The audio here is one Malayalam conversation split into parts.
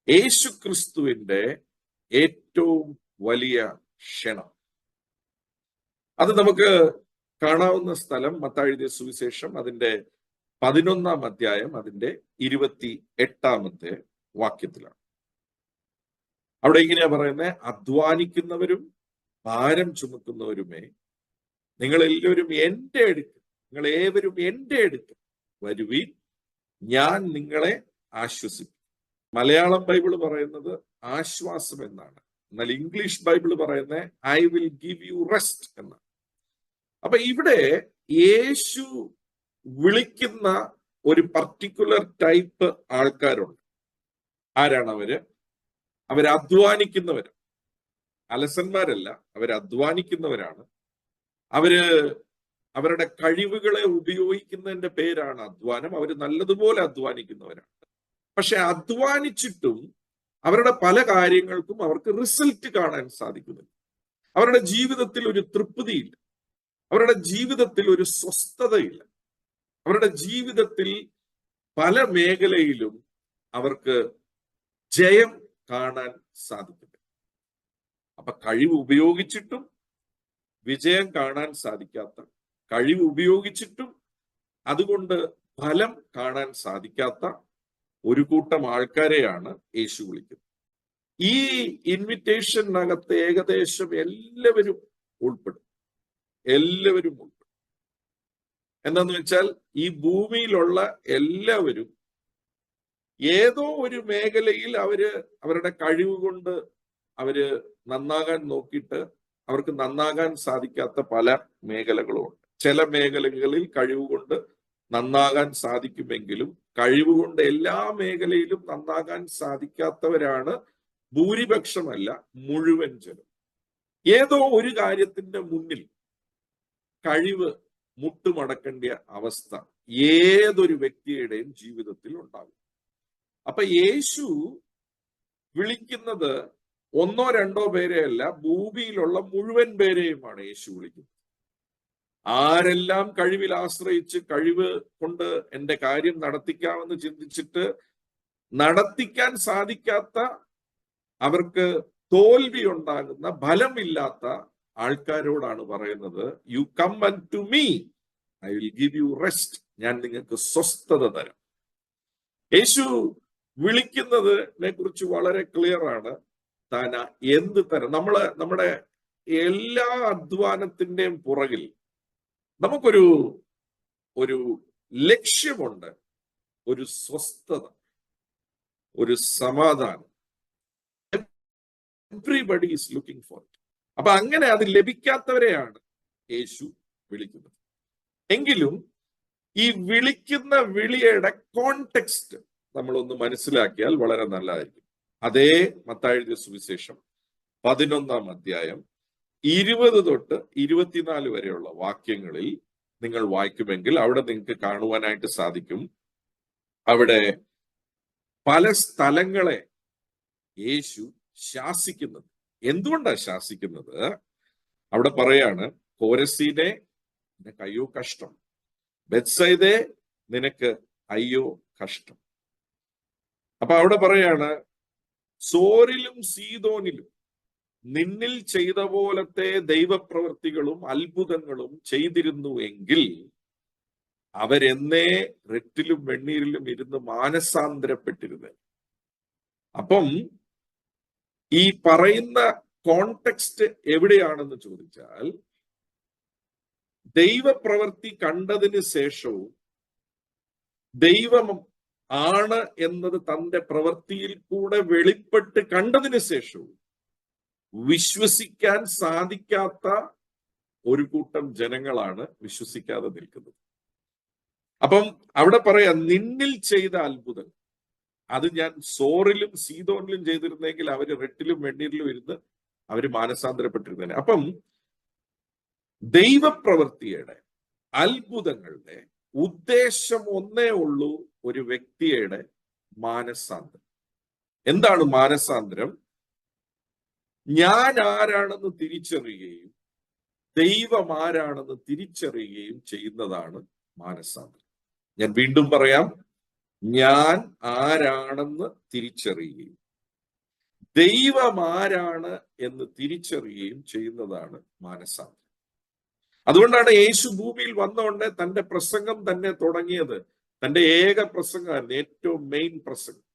യേശു ക്രിസ്തുവിന്റെ ഏറ്റവും വലിയ ക്ഷണം. അത് നമുക്ക് കാണാവുന്ന സ്ഥലം മത്തായി എഴുതിയ സുവിശേഷം അതിന്റെ 11-ാം അധ്യായം അതിന്റെ 28-ാമത്തെ വാക്യത്തിലാണ്. അവിടെ ഇങ്ങനെയാ പറയുന്നത്, അധ്വാനിക്കുന്നവരും ഭാരം ചുമക്കുന്നവരുമേ, നിങ്ങൾ ഏവരും എന്റെ അടുക്കൽ വരുവീൻ, ഞാൻ നിങ്ങളെ ആശ്വസിപ്പിക്കും. മലയാളം ബൈബിൾ പറയുന്നത് ആശ്വാസം എന്നാണ്. എന്നാൽ ഇംഗ്ലീഷ് ബൈബിൾ പറയുന്നത് I will give you rest എന്നാണ്. അപ്പൊ ഇവിടെ യേശു വിളിക്കുന്ന ഒരു പർട്ടിക്കുലർ ടൈപ്പ് ആൾക്കാരുണ്ട്. ആരാണ് അവര്? അവരധ്വാനിക്കുന്നവരാണ്. അലസന്മാരല്ല, അവരധ്വാനിക്കുന്നവരാണ്. അവരുടെ കഴിവുകളെ ഉപയോഗിക്കുന്നതിന്റെ പേരാണ് അധ്വാനം. അവർ നല്ലതുപോലെ അധ്വാനിക്കുന്നവരാണ്. പക്ഷെ അധ്വാനിച്ചിട്ടും അവരുടെ പല കാര്യങ്ങൾക്കും അവർക്ക് റിസൾട്ട് കാണാൻ സാധിക്കുന്നില്ല. അവരുടെ ജീവിതത്തിൽ ഒരു തൃപ്തിയില്ല, അവരുടെ ജീവിതത്തിൽ ഒരു സ്വസ്ഥതയില്ല, അവരുടെ ജീവിതത്തിൽ പല മേഖലയിലും അവർക്ക് ജയം കാണാൻ സാധിക്കില്ല. അപ്പൊ കഴിവ് ഉപയോഗിച്ചിട്ടും വിജയം കാണാൻ സാധിക്കാത്ത, കഴിവ് ഉപയോഗിച്ചിട്ടും അതുകൊണ്ട് ഫലം കാണാൻ സാധിക്കാത്ത ഒരു കൂട്ടം ആൾക്കാരെയാണ് യേശു വിളിക്കുന്നത്. ഈ ഇൻവിറ്റേഷനകത്ത് ഏകദേശം എല്ലാവരും ഉൾപ്പെടും. എന്താന്ന് വെച്ചാൽ ഈ ഭൂമിയിലുള്ള എല്ലാവരും ഏതോ ഒരു മേഖലയിൽ അവരുടെ കഴിവ് കൊണ്ട് അവര് നന്നാകാൻ നോക്കിയിട്ട് അവർക്ക് നന്നാകാൻ സാധിക്കാത്ത പല മേഖലകളുമുണ്ട്. ചില മേഖലകളിൽ കഴിവുകൊണ്ട് നന്നാകാൻ സാധിക്കുമെങ്കിലും കഴിവുകൊണ്ട് എല്ലാ മേഖലയിലും നന്നാകാൻ സാധിക്കാത്തവരാണ് ഭൂരിപക്ഷമല്ല, മുഴുവൻ ജനം. ഏതോ ഒരു കാര്യത്തിന്റെ മുന്നിൽ കഴിവ് മുട്ടുമടക്കേണ്ട അവസ്ഥ ഏതൊരു വ്യക്തിയുടെയും ജീവിതത്തിൽ ഉണ്ടാകും. അപ്പൊ യേശു വിളിക്കുന്നത് ഒന്നോ രണ്ടോ പേരെയല്ല, ഭൂമിയിലുള്ള മുഴുവൻ പേരെയുമാണ് യേശു വിളിക്കുന്നത്. ആരെല്ലാം കഴിവിൽ ആശ്രയിച്ച് കഴിവ് കൊണ്ട് എന്റെ കാര്യം നടത്തിക്കാമെന്ന് ചിന്തിച്ചിട്ട് നടത്തിക്കാൻ സാധിക്കാത്ത, അവർക്ക് തോൽവി ഉണ്ടാകുന്ന, ഫലമില്ലാത്ത ആൾക്കാരോടാണ് പറയുന്നത്, you come unto me, I will give you rest, ഞാൻ നിങ്ങൾക്ക് സ്വസ്ഥത തരാം. യേശു വിളിക്കുന്നതിനെ കുറിച്ച് വളരെ ക്ലിയർ ആണ്. താൻ എന്ത് തരം, നമ്മുടെ എല്ലാ അധ്വാനത്തിന്റെയും പുറകിൽ നമുക്കൊരു ലക്ഷ്യമുണ്ട്, ഒരു സ്വസ്ഥത, ഒരു സമാധാനം. Everybody is looking for it. അപ്പൊ അങ്ങനെ അത് ലഭിക്കാത്തവരെയാണ് യേശു വിളിക്കുന്നത്. എങ്കിലും ഈ വിളിക്കുന്ന വിളിയുടെ കോണ്ടെക്സ്റ്റ് നമ്മളൊന്ന് മനസ്സിലാക്കിയാൽ വളരെ നല്ലതായിരിക്കും. അതേ മത്തായി എഴുതിയ സുവിശേഷം 11-ാം അധ്യായം 20 തൊട്ട് 24 വരെയുള്ള വാക്യങ്ങളിൽ നിങ്ങൾ വായിക്കുമെങ്കിൽ അവിടെ നിങ്ങൾക്ക് കാണുവാനായിട്ട് സാധിക്കും, അവിടെ പല സ്ഥലങ്ങളെ യേശു ശാസിക്കുന്നത്. എന്തുകൊണ്ടാണ് ശാസിക്കുന്നത്? അവിടെ പറയാണ്, കോരസീനെ നിനക്ക് അയ്യോ കഷ്ടം, ബെത്സൈദേ നിനക്ക് അയ്യോ കഷ്ടം. അപ്പൊ അവിടെ പറയാണ്, സോരിലും സീദോനിലും നിന്നിൽ ചെയ്ത പോലത്തെ ദൈവപ്രവൃത്തികളും അത്ഭുതങ്ങളും ചെയ്തിരുന്നു എങ്കിൽ അവരെന്നേ റെറ്റിലും വെണ്ണീരിലും ഇരുന്ന് മാനസാന്തരപ്പെട്ടിരുന്നത്. അപ്പം ഈ പറയുന്ന കോണ്ടെക്സ്റ്റ് എവിടെയാണെന്ന് ചോദിച്ചാൽ, ദൈവപ്രവൃത്തി കണ്ടതിന് ശേഷവും ദൈവം ആണ് എന്നത് തന്റെ പ്രവൃത്തിയിൽ കൂടെ വെളിപ്പെട്ട് കണ്ടതിന് ശേഷവും വിശ്വസിക്കാൻ സാധിക്കാത്ത ഒരു കൂട്ടം ജനങ്ങളാണ് വിശ്വസിക്കാതെ നിൽക്കുന്നത്. അപ്പം അവിടെ പറയാം, നിന്നിൽ ചെയ്ത അത്ഭുതം അത് ഞാൻ സോറിലും സീദോനിലും ചെയ്തിരുന്നെങ്കിൽ അവര് റെട്ടിലും വെണ്ണീരിലും ഇരുന്ന് അവര് മാനസാന്തരപ്പെട്ടിരുന്നേനെ. അപ്പം ദൈവപ്രവൃത്തിയുടെ, അത്ഭുതങ്ങളുടെ ഉദ്ദേശം ഒന്നേ ഉള്ളൂ, ഒരു വ്യക്തിയുടെ മാനസാന്തരം. എന്താണ് മാനസാന്തരം? ഞാൻ ആരാണെന്ന് തിരിച്ചറിയുകയും ദൈവം ആരാണെന്ന് തിരിച്ചറിയുകയും ചെയ്യുന്നതാണ് മാനസാന്തരം. ഞാൻ വീണ്ടും പറയാം, ഞാൻ ആരാണെന്ന് തിരിച്ചറിയുകയും ദൈവം ആരാണ് എന്ന് തിരിച്ചറിയുകയും ചെയ്യുന്നതാണ് മാനസാന്തരം. അതുകൊണ്ടാണ് യേശു ഭൂമിയിൽ വന്നുകൊണ്ട് തന്റെ പ്രസംഗം തന്നെ തുടങ്ങിയത്. തന്റെ ഏക പ്രസംഗമായിരുന്നു, ഏറ്റവും മെയിൻ പ്രസംഗം.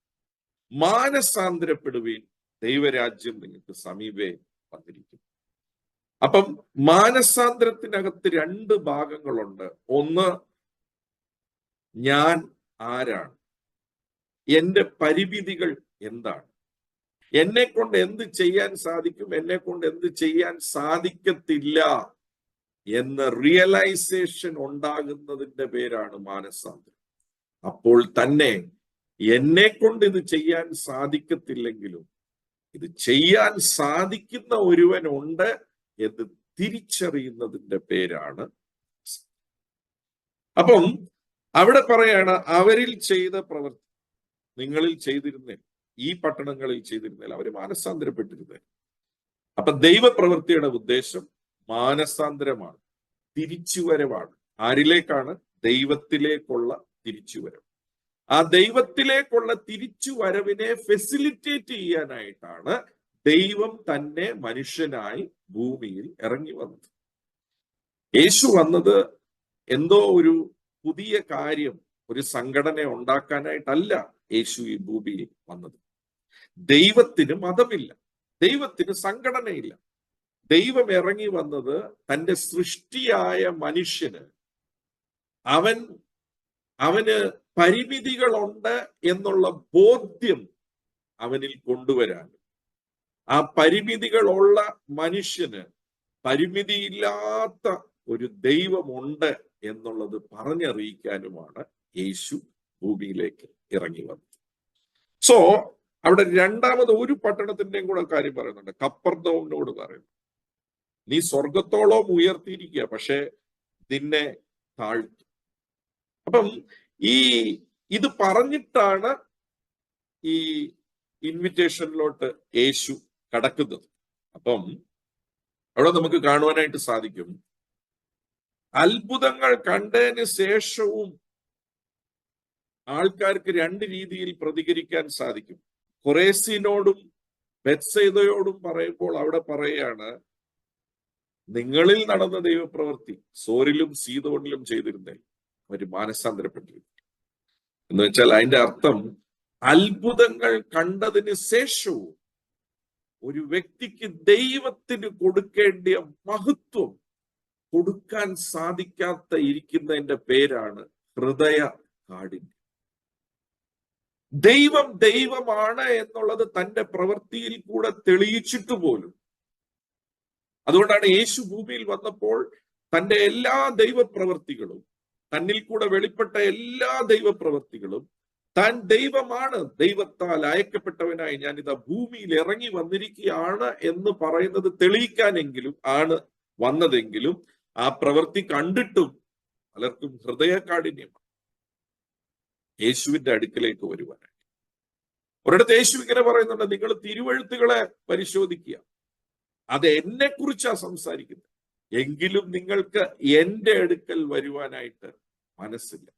മാനസാന്തരപ്പെടുവീൻ, ദൈവരാജ്യം നിങ്ങൾക്ക് സമീപേ വന്നിരിക്കും. അപ്പം മാനസാന്തരത്തിനകത്ത് രണ്ട് ഭാഗങ്ങളുണ്ട്. ഒന്ന്, ഞാൻ ആരാണ്, എന്റെ പരിമിതികൾ എന്താണ്, എന്നെ കൊണ്ട് എന്ത് ചെയ്യാൻ സാധിക്കും, എന്നെ കൊണ്ട് എന്ത് ചെയ്യാൻ സാധിക്കത്തില്ല എന്ന റിയലൈസേഷൻ ഉണ്ടാകുന്നതിന്റെ പേരാണ് മാനസാന്തരം. അപ്പോൾ തന്നെ എന്നെ കൊണ്ട് ഇത് ചെയ്യാൻ സാധിക്കത്തില്ലെങ്കിലും ഇത് ചെയ്യാൻ സാധിക്കുന്ന ഒരുവനുണ്ട് എന്ന് തിരിച്ചറിയുന്നതിന്റെ പേരാണ്. അപ്പം അവിടെ പറയാണ്, അവരിൽ ചെയ്ത പ്രവൃത്തി നിങ്ങളിൽ ചെയ്തിരുന്നേ, ഈ പട്ടണങ്ങളിൽ ചെയ്തിരുന്നേൽ അവര് മാനസാന്തരപ്പെട്ടിരുന്നേ. അപ്പൊ ദൈവപ്രവൃത്തിയുടെ ഉദ്ദേശം മാനസാന്തരമാണ്, തിരിച്ചുവരവാണ്. ആരിലേക്കാണ്? ദൈവത്തിലേക്കുള്ള തിരിച്ചുവരവ്. ആ ദൈവത്തിലേക്കുള്ള തിരിച്ചുവരവിനെ ഫെസിലിറ്റേറ്റ് ചെയ്യാനായിട്ടാണ് ദൈവം തന്നെ മനുഷ്യനായി ഭൂമിയിൽ ഇറങ്ങി വന്നത്. യേശു വന്നത് എന്തോ ഒരു പുതിയ കാര്യം, ഒരു സംഘടന ഉണ്ടാക്കാനായിട്ടല്ല യേശു ഈ ഭൂമിയിൽ വന്നത്. ദൈവത്തിന് മതമില്ല, ദൈവത്തിന് സംഘടനയില്ല. ദൈവം ഇറങ്ങി വന്നത് തന്റെ സൃഷ്ടിയായ മനുഷ്യന് അവന് പരിമിതികളുണ്ട് എന്നുള്ള ബോധ്യം അവനിൽ കൊണ്ടുവരാൻ, ആ പരിമിതികളുള്ള മനുഷ്യന് പരിമിതിയില്ലാത്ത ഒരു ദൈവമുണ്ട് എന്നുള്ളത് പറഞ്ഞറിയിക്കാനുമാണ് യേശു ഭൂമിയിലേക്ക് ഇറങ്ങി വന്നത്. സോ അവിടെ രണ്ടാമത് ഒരു പട്ടണത്തിന്റെയും കൂടെ കാര്യം പറയുന്നുണ്ട്. കപ്പർനൗമിനോട് പറയുന്നു, നീ സ്വർഗത്തോളം ഉയർത്തിയിരിക്കുക, പക്ഷെ നിന്നെ താഴ്ത്തും. അപ്പം ഇത് പറഞ്ഞിട്ടാണ് ഈ ഇൻവിറ്റേഷനിലോട്ട് യേശു കടക്കുന്നത്. അപ്പം അവിടെ നമുക്ക് കാണുവാനായിട്ട് സാധിക്കും, അത്ഭുതങ്ങൾ കണ്ടതിന് ശേഷവും ആൾക്കാർക്ക് രണ്ട് രീതിയിൽ പ്രതികരിക്കാൻ സാധിക്കും. കൊറേസിനോടും ബെത്സൈദയോടും പറയുമ്പോൾ അവിടെ പറയുകയാണ്, നിങ്ങളിൽ നടന്ന ദൈവപ്രവൃത്തി സോരിലും സീദോനിലും ചെയ്തിരുന്നേ അവര് മാനസാന്തരപ്പെട്ടിരുന്നു എന്ന് വെച്ചാൽ അതിന്റെ അർത്ഥം, അത്ഭുതങ്ങൾ കണ്ടതിന് ശേഷവും ഒരു വ്യക്തിക്ക് ദൈവത്തിന് കൊടുക്കേണ്ടിയ മഹത്വം കൊടുക്കാൻ സാധിക്കാത്ത ഇരിക്കുന്നതിന്റെ പേരാണ് ഹൃദയ കാഠിന്യം. ദൈവം ദൈവമാണ് എന്നുള്ളത് തന്റെ പ്രവൃത്തിയിൽ കൂടെ തെളിയിച്ചിട്ട് പോലും, അതുകൊണ്ടാണ് യേശു ഭൂമിയിൽ വന്നപ്പോൾ തന്റെ എല്ലാ ദൈവപ്രവൃത്തികളും, തന്നിൽ കൂടെ വെളിപ്പെട്ട എല്ലാ ദൈവപ്രവൃത്തികളും, താൻ ദൈവമാണ്, ദൈവത്താൽ അയക്കപ്പെട്ടവനായി ഞാൻ ഇതാ ഭൂമിയിൽ ഇറങ്ങി വന്നിരിക്കുകയാണ് എന്ന് പറയുന്നത് തെളിയിക്കാനെങ്കിലും ആണ് വന്നതെങ്കിലും ആ പ്രവൃത്തി കണ്ടിട്ടും പലർക്കും ഹൃദയകാഠിന്യമാണ് യേശുവിന്റെ അടുക്കലേക്ക് വരുവാനായിട്ട്. ഒരിടത്ത് യേശു ഇങ്ങനെ പറയുന്നുണ്ട്, നിങ്ങൾ തിരുവെഴുത്തുകളെ പരിശോധിക്കുക, അത് എന്നെ കുറിച്ചാ സംസാരിക്കുന്നത്, എങ്കിലും നിങ്ങൾക്ക് എന്റെ അടുക്കൽ വരുവാനായിട്ട് മനസ്സില്ല.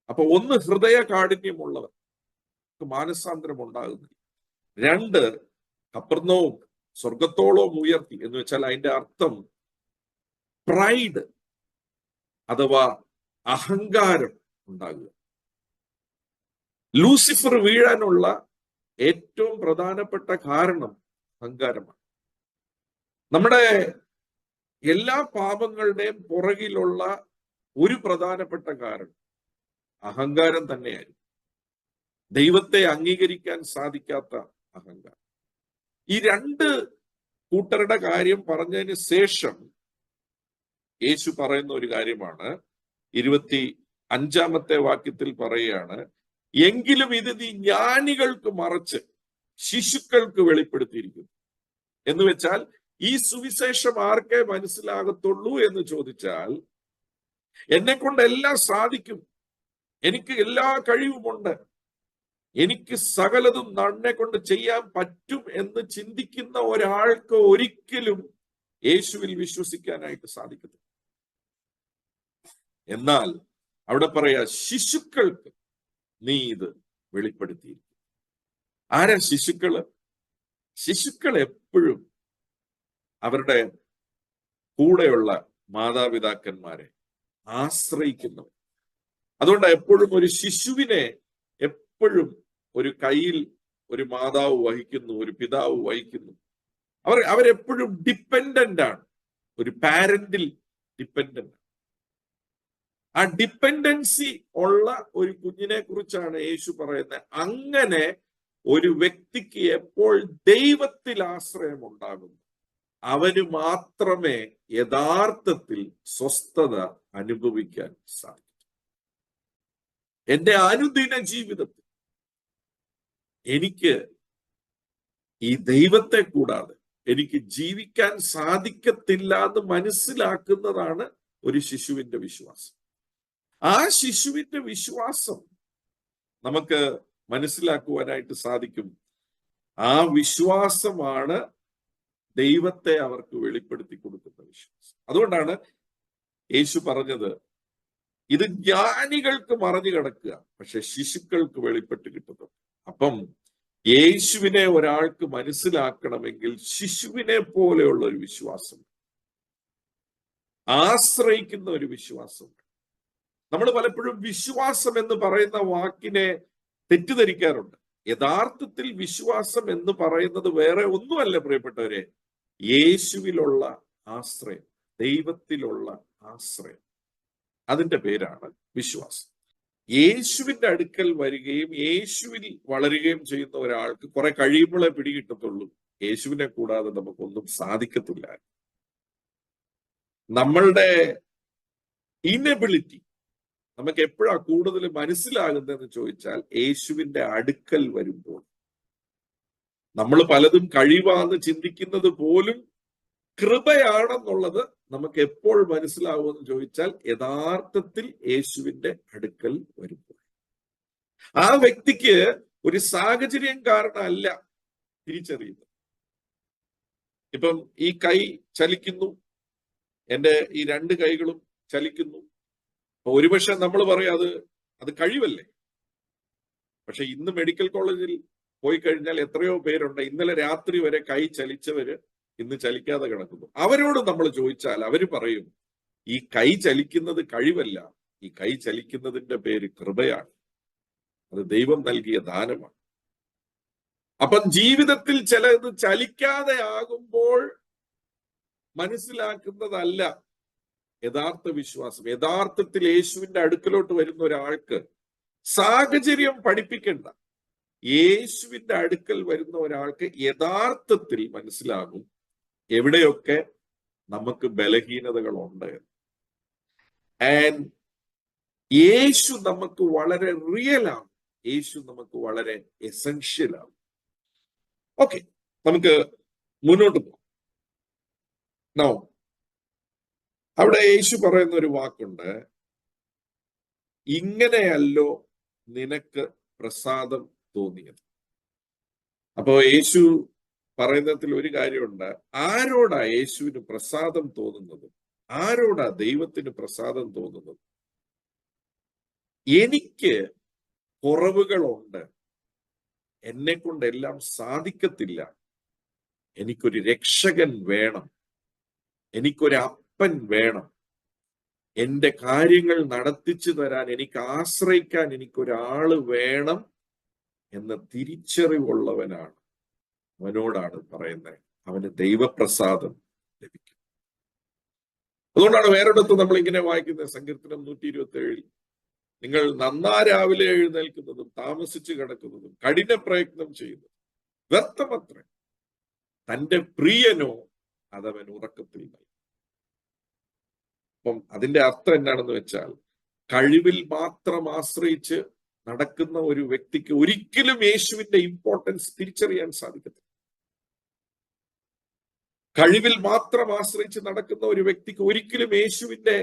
അപ്പൊ ഒന്ന്, ഹൃദയ കാഠിന്യമുള്ളവർ മാനസാന്തരം ഉണ്ടാകുന്നില്ല. രണ്ട്, കപ്പർനൗം സ്വർഗത്തോളം ഉയർത്തി എന്ന് വെച്ചാൽ അതിന്റെ അർത്ഥം പ്രൈഡ് അഥവാ അഹങ്കാരം ഉണ്ടാകുക. ലൂസിഫർ വീഴാനുള്ള ഏറ്റവും പ്രധാനപ്പെട്ട കാരണം അഹങ്കാരമാണ്. നമ്മുടെ എല്ലാ പാപങ്ങളുടെയും പുറകിലുള്ള ഒരു പ്രധാനപ്പെട്ട കാരണം അഹങ്കാരം തന്നെയായിരുന്നു. ദൈവത്തെ അംഗീകരിക്കാൻ സാധിക്കാത്ത അഹങ്കാരം. ഈ രണ്ട് കൂട്ടരുടെ കാര്യം പറഞ്ഞതിന് ശേഷം യേശു പറയുന്ന ഒരു കാര്യമാണ് 25-ാമത്തെ വാക്യത്തിൽ പറയുകയാണ്, എങ്കിലും ഇത് നീ ജ്ഞാനികൾക്ക് മറച്ച് ശിശുക്കൾക്ക് വെളിപ്പെടുത്തിയിരിക്കുന്നു. എന്ന് വെച്ചാൽ ഈ സുവിശേഷം ആർക്കേ മനസ്സിലാകത്തുള്ളൂ എന്ന് ചോദിച്ചാൽ, എന്നെ കൊണ്ട് എല്ലാം സാധിക്കും, എനിക്ക് എല്ലാ കഴിവുമുണ്ട്, എനിക്ക് സകലതും എന്നെ കൊണ്ട് ചെയ്യാൻ പറ്റും എന്ന് ചിന്തിക്കുന്ന ഒരാൾക്ക് ഒരിക്കലും യേശുവിൽ വിശ്വസിക്കാനായിട്ട് സാധിക്കത്തില്ല. എന്നാൽ അവിടെ പറയാ, ശിശുക്കൾക്ക് നീ ഇത് വെളിപ്പെടുത്തിയിരിക്കും. ആരാ ശിശുക്കള്? ശിശുക്കൾ എപ്പോഴും അവരുടെ കൂടെയുള്ള മാതാപിതാക്കന്മാരെ ആശ്രയിക്കുന്നു. അതുകൊണ്ട് എപ്പോഴും ഒരു ശിശുവിനെ എപ്പോഴും ഒരു കയ്യിൽ ഒരു മാതാവ് വഹിക്കുന്നു, ഒരു പിതാവ് വഹിക്കുന്നു. അവരെപ്പോഴും ഡിപ്പെൻഡന്റ് ആണ്, ഒരു പാരന്റിൽ ഡിപ്പെൻഡന്റ്. ആ ഡിപ്പെൻഡൻസി ഉള്ള ഒരു കുഞ്ഞിനെ കുറിച്ചാണ് യേശു പറയുന്നത്. അങ്ങനെ ഒരു വ്യക്തിക്ക് എപ്പോൾ ദൈവത്തിൽ ആശ്രയം ഉണ്ടാകുന്നു, അവന് മാത്രമേ യഥാർത്ഥത്തിൽ സ്വസ്ഥത അനുഭവിക്കാൻ സാധിക്കൂ. എന്റെ അനുദിന ജീവിതത്തിൽ എനിക്ക് ഈ ദൈവത്തെ കൂടാതെ എനിക്ക് ജീവിക്കാൻ സാധിക്കത്തില്ല എന്ന് മനസ്സിലാക്കുന്നതാണ് ഒരു ശിശുവിന്റെ വിശ്വാസം. ആ ശിശുവിന്റെ വിശ്വാസം നമുക്ക് മനസ്സിലാക്കുവാനായിട്ട് സാധിക്കും. ആ വിശ്വാസമാണ് ദൈവത്തെ അവർക്ക് വെളിപ്പെടുത്തി കൊടുക്കുന്ന വിശ്വാസം. അതുകൊണ്ടാണ് യേശു പറഞ്ഞത്, ഇത് ജ്ഞാനികൾക്ക് മറഞ്ഞു കിടക്കുക, പക്ഷെ ശിശുക്കൾക്ക് വെളിപ്പെട്ട് കിട്ടുന്നു. അപ്പം യേശുവിനെ ഒരാൾക്ക് മനസ്സിലാക്കണമെങ്കിൽ ശിശുവിനെ പോലെയുള്ള ഒരു വിശ്വാസം, ആശ്രയിക്കുന്ന ഒരു വിശ്വാസം. നമ്മൾ പലപ്പോഴും വിശ്വാസം എന്ന് പറയുന്ന വാക്കിനെ തെറ്റിദ്ധരിക്കാറുണ്ട്. യഥാർത്ഥത്തിൽ വിശ്വാസം എന്ന് പറയുന്നത് വേറെ ഒന്നുമല്ല പ്രിയപ്പെട്ടവരെ, യേശുവിലുള്ള ആശ്രയം, ദൈവത്തിലുള്ള ആശ്രയം. അതിന്റെ പേരാണ് വിശ്വാസം. യേശുവിന്റെ അടുക്കൽ വരികയും യേശുവിൽ വളരുകയും ചെയ്യുന്ന ഒരാൾക്ക് കുറെ കഴിയുമ്പോഴേ പിടികിട്ടത്തുള്ളൂ, യേശുവിനെ കൂടാതെ നമുക്കൊന്നും സാധിക്കത്തില്ല. നമ്മളുടെ ഇനബിലിറ്റി നമുക്ക് എപ്പോഴാ കൂടുതൽ മനസ്സിലാകുന്നതെന്ന് ചോദിച്ചാൽ, യേശുവിന്റെ അടുക്കൽ വരുമ്പോൾ. നമ്മൾ പലതും കഴിവാന്ന് ചിന്തിക്കുന്നത് പോലും കൃപയാണെന്നുള്ളത് നമുക്ക് എപ്പോൾ മനസ്സിലാവുമെന്ന് ചോദിച്ചാൽ, യഥാർത്ഥത്തിൽ യേശുവിന്റെ അടുക്കൽ വരുമ്പോൾ. ആ വ്യക്തിക്ക് ഒരു സാഹചര്യം കാരണമല്ല തിരിച്ചറിയുന്നത്. ഇപ്പം ഈ കൈ ചലിക്കുന്നു, എൻ്റെ ഈ രണ്ട് കൈകളും ചലിക്കുന്നു. ഒരുപക്ഷെ നമ്മൾ പറയും അത് കഴിവല്ലേ. പക്ഷെ ഇന്ന് മെഡിക്കൽ കോളേജിൽ പോയി കഴിഞ്ഞാൽ എത്രയോ പേരുണ്ട് ഇന്നലെ രാത്രി വരെ കൈ ചലിച്ചവര് ഇന്ന് ചലിക്കാതെ കിടക്കുന്നു. അവരോട് നമ്മൾ ചോദിച്ചാൽ അവര് പറയും, ഈ കൈ ചലിക്കുന്നത് കഴിവല്ല, ഈ കൈ ചലിക്കുന്നതിന്റെ പേര് കൃപയാണ്, അത് ദൈവം നൽകിയ ദാനമാണ്. അപ്പം ജീവിതത്തിൽ ചിലത് ചലിക്കാതെ ആകുമ്പോൾ മനസ്സിലാക്കുന്നതല്ല യഥാർത്ഥ വിശ്വാസം. യഥാർത്ഥത്തിൽ യേശുവിന്റെ അടുക്കലോട്ട് വരുന്ന ഒരാൾക്ക് സാഹചര്യം പഠിപ്പിക്കണ്ട. യേശുവിന്റെ അടുക്കൽ വരുന്ന ഒരാൾക്ക് യഥാർത്ഥത്തിൽ മനസ്സിലാകും എവിടെയൊക്കെ നമുക്ക് ബലഹീനതകളുണ്ട്. ആൻഡ് യേശു നമുക്ക് വളരെ റിയൽ ആണ്, യേശു നമുക്ക് വളരെ എസൻഷ്യൽ ആണ്. ഓക്കെ, നമുക്ക് മുന്നോട്ട് പോകാം. നൗ അവിടെ യേശു പറയുന്ന ഒരു വാക്കുണ്ട്, ഇങ്ങനെയല്ലോ നിനക്ക് പ്രസാദം തോന്നിയത്. അപ്പോ യേശു പറയുന്നതിൽ ഒരു കാര്യമുണ്ട്, ആരോടാ യേശുവിന് പ്രസാദം തോന്നുന്നത്, ആരോടാ ദൈവത്തിന് പ്രസാദം തോന്നുന്നത്? എനിക്ക് കുറവുകളുണ്ട്, എന്നെ കൊണ്ടെല്ലാം സാധിക്കത്തില്ല, എനിക്കൊരു രക്ഷകൻ വേണം, എനിക്കൊരു അപ്പൻ വേണം, എന്റെ കാര്യങ്ങൾ നടത്തിച്ചു തരാൻ, എനിക്ക് ആശ്രയിക്കാൻ എനിക്കൊരാള് വേണം എന്ന തിരിച്ചറിവുള്ളവനാണ്, അവനോടാണ് പറയുന്നത് അവന് ദൈവപ്രസാദം ലഭിക്കും. അതുകൊണ്ടാണ് വേറൊരിടത്ത് നമ്മൾ ഇങ്ങനെ വായിക്കുന്നത്, സങ്കീർത്തനം 127, നിങ്ങൾ നന്നാ രാവിലെ എഴുന്നേൽക്കുന്നതും താമസിച്ചു കിടക്കുന്നതും കഠിന പ്രയത്നം ചെയ്യുന്നതും വ്യർത്ഥമത്രേ, തന്റെ പ്രിയനോ അതവൻ ഉറക്കത്തിൽ നൽകും. അപ്പം അതിന്റെ അർത്ഥം എന്താണെന്ന് വെച്ചാൽ, കഴിവിൽ മാത്രം ആശ്രയിച്ച് നടക്കുന്ന ഒരു വ്യക്തിക്ക് ഒരിക്കലും യേശുവിന്റെ ഇമ്പോർട്ടൻസ് തിരിച്ചറിയാൻ സാധിക്കത്തില്ല. കഴിവിൽ മാത്രം ആശ്രയിച്ച് നടക്കുന്ന ഒരു വ്യക്തിക്ക് ഒരിക്കലും യേശുവിന്റെ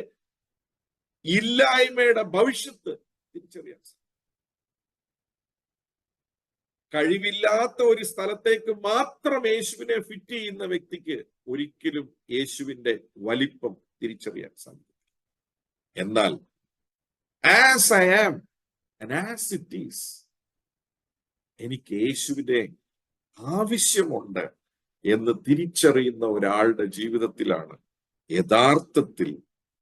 ഇല്ലായ്മയുടെ ഭവിഷ്യത്ത് തിരിച്ചറിയാൻ സാധിക്കും. കഴിവില്ലാത്ത ഒരു സ്ഥലത്തേക്ക് മാത്രം യേശുവിനെ ഫിറ്റ് ചെയ്യുന്ന വ്യക്തിക്ക് ഒരിക്കലും യേശുവിന്റെ വലിപ്പം തിരിച്ചറിയാൻ സാധിക്കും. എന്നാൽ as I am and as it is, എനിക്ക് യേശുവിനെ ആവശ്യമുണ്ട് എന്ന് തിരിച്ചറിയുന്ന ഒരാളുടെ ജീവിതത്തിലാണ് യഥാർത്ഥത്തിൽ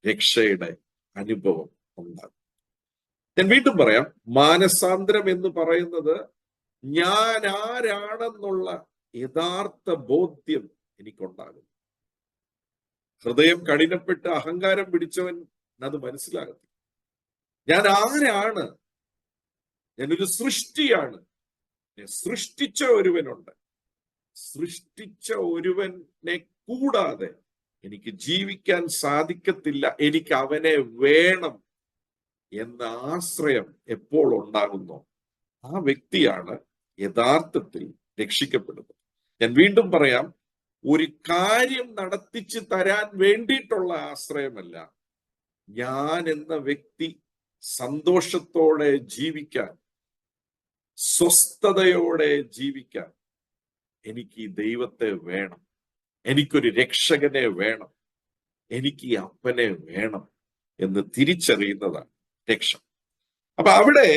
രക്ഷയുടെ അനുഭവം ഉണ്ടാകും. ഞാൻ വീണ്ടും പറയാം, മാനസാന്തരം എന്ന് പറയുന്നത് ഞാൻ ആരാണെന്നുള്ള യഥാർത്ഥ ബോധ്യം എനിക്കുണ്ടാകും. ഹൃദയം കഠിനപ്പെട്ട് അഹങ്കാരം പിടിച്ചവൻ അത് മനസ്സിലാകത്തില്ല. ഞാൻ ആരാണ്? ഞാനൊരു സൃഷ്ടിയാണ്. സൃഷ്ടിച്ച ഒരുവനുണ്ട്. സൃഷ്ടിച്ച ഒരുവനെ കൂടാതെ എനിക്ക് ജീവിക്കാൻ സാധിക്കത്തില്ല. എനിക്ക് അവനെ വേണം എന്ന ആശ്രയം എപ്പോൾ ഉണ്ടാകുന്നോ ആ വ്യക്തിയാണ് യഥാർത്ഥത്തിൽ രക്ഷിക്കപ്പെടുന്നത്. ഞാൻ വീണ്ടും പറയാം, ഒരു കാര്യം നടത്തിച്ചു തരാൻ വേണ്ടിയിട്ടുള്ള ആശ്രയമല്ല. ഞാൻ എന്ന വ്യക്തി സന്തോഷത്തോടെ ജീവിക്കാൻ, സ്വസ്ഥതയോടെ ജീവിക്കാൻ എനിക്ക് ഈ ദൈവത്തെ വേണം, എനിക്കൊരു രക്ഷകനെ വേണം, എനിക്ക് ഈ അപ്പനെ വേണം എന്ന് തിരിച്ചറിയുന്നതാണ് രക്ഷ. അപ്പൊ അവിടെ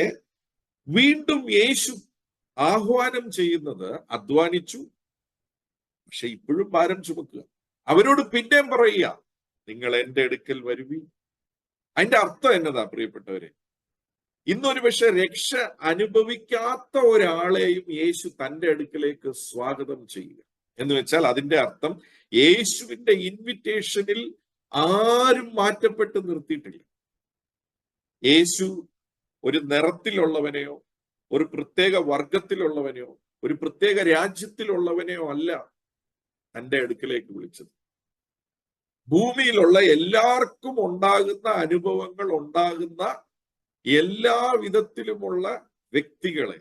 വീണ്ടും യേശു ആഹ്വാനം ചെയ്യുന്നത്, അധ്വാനിച്ചു പക്ഷെ ഇപ്പോഴും ഭാരം ചുമക്കുക. അവരോട് പിന്നെയും പറയുക, നിങ്ങൾ എന്റെ അടുക്കൽ വരുവീൻ. അതിന്റെ അർത്ഥം എന്നതാ പ്രിയപ്പെട്ടവരെ? ഇന്നൊരു പക്ഷെ രക്ഷ അനുഭവിക്കാത്ത ഒരാളെയും യേശു തന്റെ അടുക്കലേക്ക് സ്വാഗതം ചെയ്യുക എന്ന് വെച്ചാൽ അതിന്റെ അർത്ഥം യേശുവിന്റെ ഇൻവിറ്റേഷനിൽ ആരും മാറ്റപ്പെട്ട് നിർത്തിയിട്ടില്ല. യേശു ഒരു നിറത്തിലുള്ളവനെയോ ഒരു പ്രത്യേക വർഗത്തിലുള്ളവനെയോ ഒരു പ്രത്യേക രാജ്യത്തിലുള്ളവനെയോ അല്ല തന്റെ അടുക്കലേക്ക് വിളിച്ചത്. ഭൂമിയിലുള്ള എല്ലാവർക്കും ഉണ്ടാകുന്ന അനുഭവങ്ങൾ ഉണ്ടാകുന്ന എല്ലാ വിധത്തിലുമുള്ള വ്യക്തികളെ,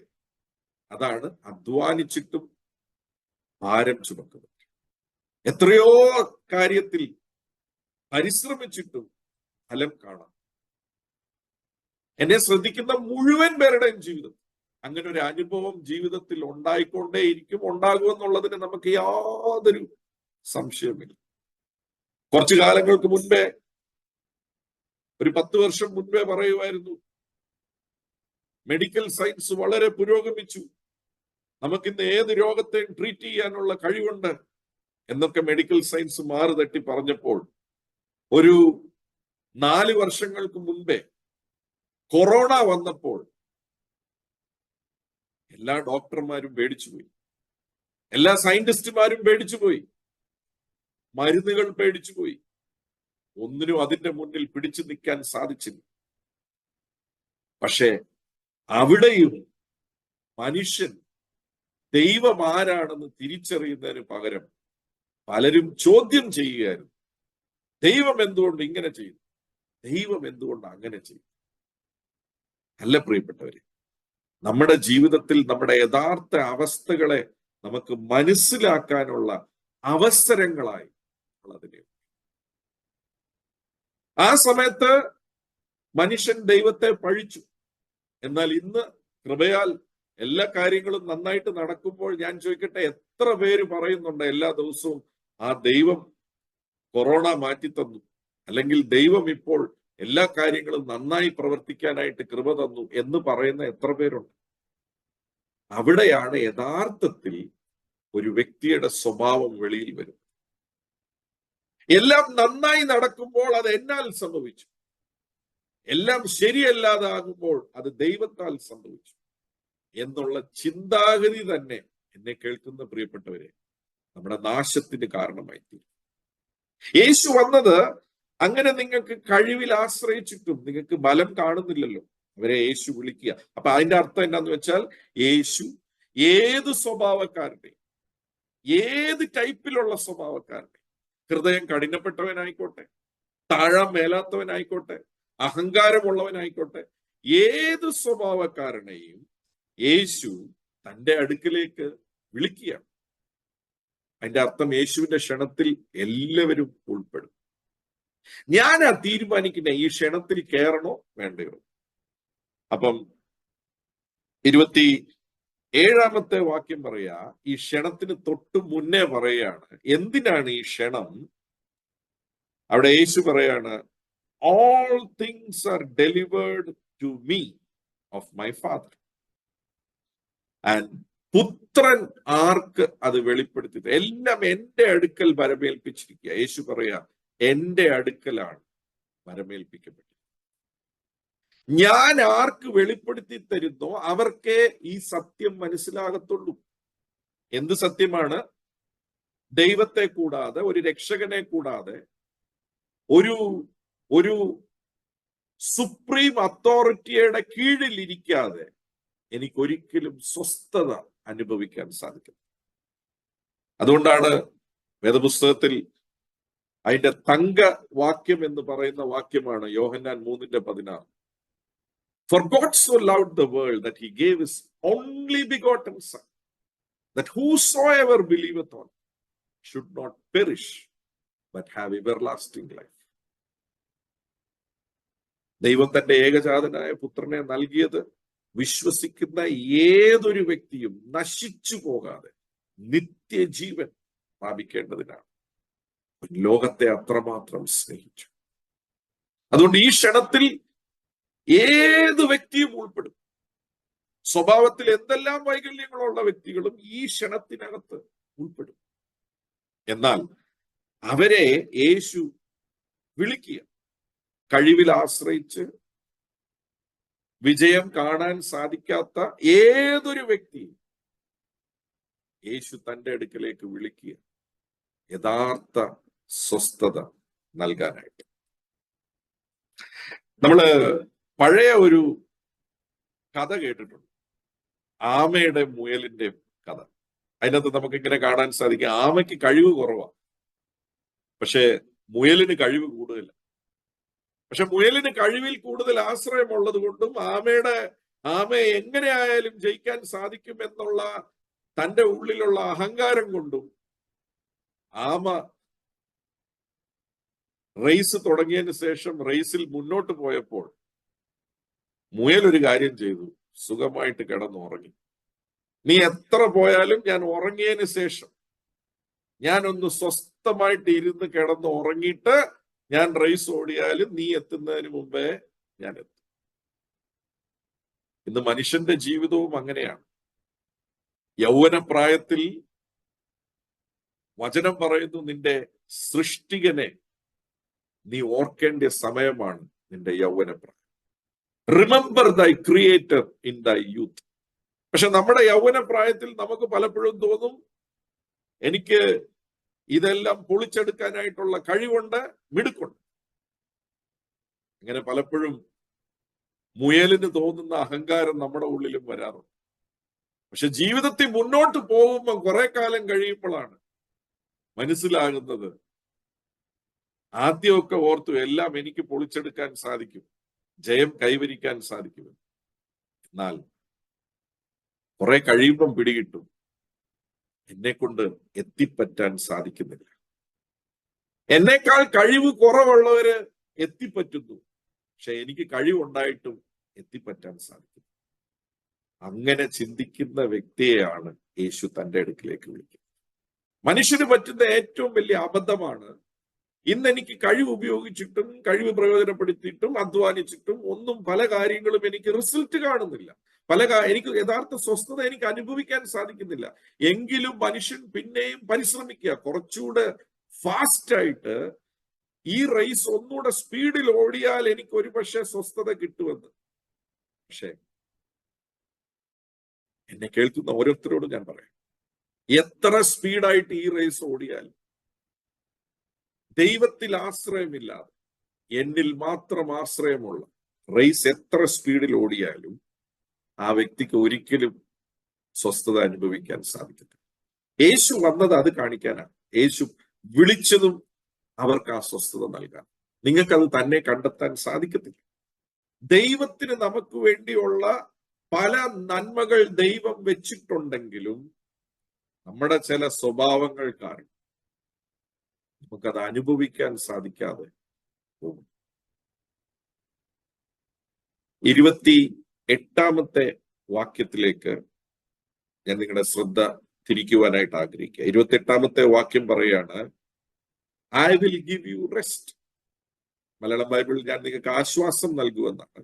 അതാണ് അധ്വാനിച്ചിട്ടും ഭാരം ചുമക്കുന്നത്. എത്രയോ കാര്യത്തിൽ പരിശ്രമിച്ചിട്ടും ഫലം കാണാം. എന്നെ ശ്രദ്ധിക്കുന്ന മുഴുവൻ പേരുടെയും ജീവിതം അങ്ങനെ ഒരു അനുഭവം ജീവിതത്തിൽ ഉണ്ടായിക്കൊണ്ടേയിരിക്കും, ഉണ്ടാകുമെന്നുള്ളതിന് നമുക്ക് യാതൊരു സംശയമില്ല. കുറച്ചു കാലങ്ങൾക്ക് മുൻപേ, ഒരു 10 വർഷം മുൻപേ പറയുമായിരുന്നു, മെഡിക്കൽ സയൻസ് വളരെ പുരോഗമിച്ചു, നമുക്കിന്ന് ഏത് രോഗത്തെയും ട്രീറ്റ് ചെയ്യാനുള്ള കഴിവുണ്ട് എന്നൊക്കെ മെഡിക്കൽ സയൻസ് മാറി തട്ടി പറഞ്ഞപ്പോൾ, ഒരു 4 വർഷങ്ങൾക്ക് മുൻപേ കൊറോണ വന്നപ്പോൾ എല്ലാ ഡോക്ടർമാരും പേടിച്ചുപോയി, എല്ലാ സയന്റിസ്റ്റുമാരും പേടിച്ചുപോയി, മരുന്നുകൾ പേടിച്ചുപോയി. ഒന്നിനും അതിന്റെ മുന്നിൽ പിടിച്ചു നിൽക്കാൻ സാധിച്ചില്ല. പക്ഷേ അവിടെയും മനുഷ്യൻ ദൈവം ആരാണെന്ന് തിരിച്ചറിയുന്നതിന് പകരം പലരും ചോദ്യം ചെയ്യുകയായിരുന്നു. ദൈവം എന്തുകൊണ്ട് ഇങ്ങനെ ചെയ്തു? ദൈവം എന്തുകൊണ്ട് അങ്ങനെ ചെയ്തു? അല്ല പ്രിയപ്പെട്ടവരെ, നമ്മുടെ ജീവിതത്തിൽ നമ്മുടെ യഥാർത്ഥ അവസ്ഥകളെ നമുക്ക് മനസ്സിലാക്കാനുള്ള അവസരങ്ങളായി അതിനെ. ആ സമയത്ത് മനുഷ്യൻ ദൈവത്തെ പഴിച്ചു. എന്നാൽ ഇന്ന് കൃപയാൽ എല്ലാ കാര്യങ്ങളും നന്നായിട്ട് നടക്കുമ്പോൾ ഞാൻ ചോദിക്കട്ടെ, എത്ര പേര് പറയുന്നുണ്ട് എല്ലാ ദിവസവും ആ ദൈവം കൊറോണ മാറ്റിത്തന്നു, അല്ലെങ്കിൽ ദൈവം ഇപ്പോൾ എല്ലാ കാര്യങ്ങളും നന്നായി പ്രവർത്തിക്കാനായിട്ട് കൃപ തന്നു എന്ന് പറയുന്ന എത്ര പേരുണ്ട്? അവിടെയാണ് യഥാർത്ഥത്തിൽ ഒരു വ്യക്തിയുടെ സ്വഭാവം വെളിയിൽ വരും. എല്ലാം നന്നായി നടക്കുമ്പോൾ അത് എന്നാൽ സംഭവിച്ചു, എല്ലാം ശരിയല്ലാതാകുമ്പോൾ അത് ദൈവത്താൽ സംഭവിച്ചു എന്നുള്ള ചിന്താഗതി തന്നെ എന്നെ കേൾക്കുന്ന പ്രിയപ്പെട്ടവരെ നമ്മുടെ നാശത്തിന് കാരണമായി തീരും. യേശു വന്നത് അങ്ങനെ നിങ്ങൾക്ക് കഴിവിൽ ആശ്രയിച്ചിട്ടും നിങ്ങൾക്ക് ബലം കാണുന്നില്ലല്ലോ, അവരെ യേശു വിളിക്കുക. അപ്പൊ അതിന്റെ അർത്ഥം എന്താന്ന് വെച്ചാൽ, യേശു ഏത് സ്വഭാവക്കാരുടെ, ഏത് ടൈപ്പിലുള്ള സ്വഭാവക്കാരുടെ, ഹൃദയം കഠിനപ്പെട്ടവനായിക്കോട്ടെ, താഴാൻ മേലാത്തവനായിക്കോട്ടെ, അഹങ്കാരമുള്ളവനായിക്കോട്ടെ, ഏത് സ്വഭാവക്കാരനെയും യേശു തന്റെ അടുക്കിലേക്ക് വിളിക്കുകയാണ്. അതിന്റെ അർത്ഥം യേശുവിന്റെ ക്ഷണത്തിൽ എല്ലാവരും ഉൾപ്പെടും. ഞാനാ തീരുമാനിക്കുന്ന ഈ ക്ഷണത്തിൽ കയറണോ വേണ്ടയോ. അപ്പം 27-ാമത്തെ വാക്യം പറയാ, ഈ ക്ഷണത്തിന് തൊട്ട് മുന്നേ പറയാണ് എന്തിനാണ് ഈ ക്ഷണം. അവിടെ യേശു പറയാണ്, all things are delivered to me of my Father, and പുത്രൻ ആർക്ക് അത് വെളിപ്പെടുത്തി? എല്ലാം എന്റെ അടുക്കൽ വരമേൽപ്പിച്ചിരിക്കുക. യേശു പറയാ, എന്റെ അടുക്കലാണ് വരമേൽപ്പിക്കപ്പെട്ടത്. ഞാൻ ആർക്ക് വെളിപ്പെടുത്തി തരുന്നോ അവർക്കേ ഈ സത്യം മനസ്സിലാകത്തുള്ളൂ. എന്ത് സത്യമാണ്? ദൈവത്തെ കൂടാതെ, ഒരു രക്ഷകനെ കൂടാതെ, ഒരു ഒരു സുപ്രീം അതോറിറ്റിയുടെ കീഴിൽ ഇരിക്കാതെ എനിക്കൊരിക്കലും സ്വസ്ഥത അനുഭവിക്കാൻ സാധിക്കും. അതുകൊണ്ടാണ് വേദപുസ്തകത്തിൽ അതിന്റെ തങ്ക വാക്യം എന്ന് പറയുന്ന വാക്യമാണ് യോഹന്നാൻ 3:16. For God so loved the world that he gave his only begotten son, that whosoever believeth on should not perish but have everlasting life. ദൈവം തന്റെ ഏകജാതനായ പുത്രനെ നൽകിയത് വിശ്വസിക്കുന്ന ഏതൊരു വ്യക്തിയും നശിച്ചു പോകാതെ നിത്യജീവൻ പ്രാപിക്കേണ്ടതിനാണ്. ലോകത്തെ അത്രമാത്രം സ്നേഹിച്ചു. അതുകൊണ്ട് ഈ ക്ഷണത്തിൽ ഏത് വ്യക്തിയും ഉൾപ്പെടും. സ്വഭാവത്തിൽ എന്തെല്ലാം വൈകല്യങ്ങളുള്ള വ്യക്തികളും ഈ ക്ഷണത്തിനകത്ത് ഉൾപ്പെടും. എന്നാൽ അവരെ യേശു വിളിക്കുക. കഴിവിൽ ആശ്രയിച്ച് വിജയം കാണാൻ സാധിക്കാത്ത ഏതൊരു വ്യക്തിയും യേശു തന്റെ അടുക്കലേക്ക് വിളിക്കുക, യഥാർത്ഥ സ്വസ്ഥത നൽകാനായിട്ട്. നമ്മള് പഴയ ഒരു കഥ കേട്ടിട്ടുണ്ട്, ആമയുടെ മുയലിന്റെ കഥ. അതിനകത്ത് നമുക്ക് ഇങ്ങനെ കാണാൻ സാധിക്കും, ആമയ്ക്ക് കഴിവ് കുറവാണ്, പക്ഷെ മുയലിന് കഴിവ് കൂടുതലാണ്. പക്ഷെ മുയലിന് കഴിവിൽ കൂടുതൽ ആശ്രയമുള്ളത് കൊണ്ടും ആമയെ എങ്ങനെ ആയാലും ജയിക്കാൻ സാധിക്കും എന്നുള്ള തന്റെ ഉള്ളിലുള്ള അഹങ്കാരം കൊണ്ടും ആമ റേസ് തുടങ്ങിയതിന് ശേഷം റേസിൽ മുന്നോട്ട് പോയപ്പോൾ മുയൽ ഒരു കാര്യം ചെയ്തു, സുഖമായിട്ട് കിടന്നുറങ്ങി. നീ എത്ര പോയാലും ഞാൻ ഉറങ്ങിയതിന് ശേഷം ഞാനൊന്ന് സ്വസ്ഥമായിട്ട് ഇരുന്ന് കിടന്ന് ഉറങ്ങിയിട്ട് ഞാൻ റേസ് ഓടിയാലും നീ എത്തുന്നതിന് മുമ്പേ ഞാൻ എത്തും. ഇന്ന് മനുഷ്യന്റെ ജീവിതവും അങ്ങനെയാണ്. യൗവനപ്രായത്തിൽ വചനം പറയുന്നു, നിന്റെ സൃഷ്ടികനെ നീ ഓർക്കേണ്ട സമയമാണ് നിന്റെ യൗവനപ്രായം. റിമെമ്പർ ദൈ ക്രിയേറ്റർ ഇൻ ദൈ യൂത്ത്. പക്ഷെ നമ്മുടെ യൗവനപ്രായത്തിൽ നമുക്ക് പലപ്പോഴും തോന്നും, എനിക്ക് ഇതെല്ലാം പൊളിച്ചെടുക്കാനായിട്ടുള്ള കഴിവുണ്ട്, മിടുക്കുണ്ട്. അങ്ങനെ പലപ്പോഴും മുയലിന് തോന്നുന്ന അഹങ്കാരം നമ്മുടെ ഉള്ളിലും വരാറുണ്ട്. പക്ഷെ ജീവിതത്തിൽ മുന്നോട്ട് പോകുമ്പോൾ കുറെ കാലം കഴിയുമ്പോഴാണ് മനസ്സിലാകുന്നത്, ആദ്യമൊക്കെ ഓർത്തു എല്ലാം എനിക്ക് പൊളിച്ചെടുക്കാൻ സാധിക്കും, ജയം കൈവരിക്കാൻ സാധിക്കും. എന്നാൽ കുറെ കഴിയുമ്പം പിടികിട്ടും, എന്നെ കൊണ്ട് എത്തിപ്പറ്റാൻ സാധിക്കുന്നില്ല. എന്നേക്കാൾ കഴിവ് കുറവുള്ളവര് എത്തിപ്പറ്റുന്നു, പക്ഷെ എനിക്ക് കഴിവുണ്ടായിട്ടും എത്തിപ്പറ്റാൻ സാധിക്കും. അങ്ങനെ ചിന്തിക്കുന്ന വ്യക്തിയെയാണ് യേശു തന്റെ അടുക്കിലേക്ക് വിളിക്കുന്നത്. മനുഷ്യന് പറ്റുന്ന ഏറ്റവും വലിയ അബദ്ധമാണ്, ഇന്ന് എനിക്ക് കഴിവ് ഉപയോഗിച്ചിട്ടും കഴിവ് പ്രയോജനപ്പെടുത്തിയിട്ടും അധ്വാനിച്ചിട്ടും ഒന്നും പല കാര്യങ്ങളും എനിക്ക് റിസൾട്ട് കാണുന്നില്ല, എനിക്ക് യഥാർത്ഥ സ്വസ്ഥത എനിക്ക് അനുഭവിക്കാൻ സാധിക്കുന്നില്ല. എങ്കിലും മനുഷ്യൻ പിന്നെയും പരിശ്രമിക്കുക, കുറച്ചുകൂടെ ഫാസ്റ്റ് ആയിട്ട് ഈ റേസ് ഒന്നുകൂടെ സ്പീഡിൽ ഓടിയാൽ എനിക്ക് ഒരു പക്ഷേ സ്വസ്ഥത കിട്ടുമെന്ന്. പക്ഷെ എന്നെ കേൾക്കുന്ന ഓരോരുത്തരോടും ഞാൻ പറയാം, എത്ര സ്പീഡായിട്ട് ഈ റേസ് ഓടിയാലും ദൈവത്തിൽ ആശ്രയമില്ലാതെ എന്നിൽ മാത്രം ആശ്രയമുള്ള റേസ് എത്ര സ്പീഡിൽ ഓടിയാലും ആ വ്യക്തിക്ക് ഒരിക്കലും സ്വസ്ഥത അനുഭവിക്കാൻ സാധിക്കില്ല. യേശു വന്നത് അത് കാണിക്കാനാണ്. യേശു വിളിച്ചതും അവർക്ക് ആ സ്വസ്ഥത നൽകാൻ. നിങ്ങൾക്കത് തന്നെ കണ്ടെത്താൻ സാധിക്കത്തില്ല. ദൈവത്തിന് നമുക്ക് വേണ്ടിയുള്ള പല നന്മകൾ ദൈവം വെച്ചിട്ടുണ്ടെങ്കിലും നമ്മുടെ ചില സ്വഭാവങ്ങൾ കാരണം നമുക്കത് അനുഭവിക്കാൻ സാധിക്കാതെ പോകും. 28-ാമത്തെ വാക്യത്തിലേക്ക് ഞാൻ നിങ്ങളുടെ ശ്രദ്ധ തിരിക്കുവാനായിട്ട് ആഗ്രഹിക്കുക. 28-ാമത്തെ വാക്യം പറയാണ്, I will give you rest. Malayalam ബൈബിളിൽ ഞാൻ നിങ്ങൾക്ക് ആശ്വാസം നൽകുമെന്നാണ്.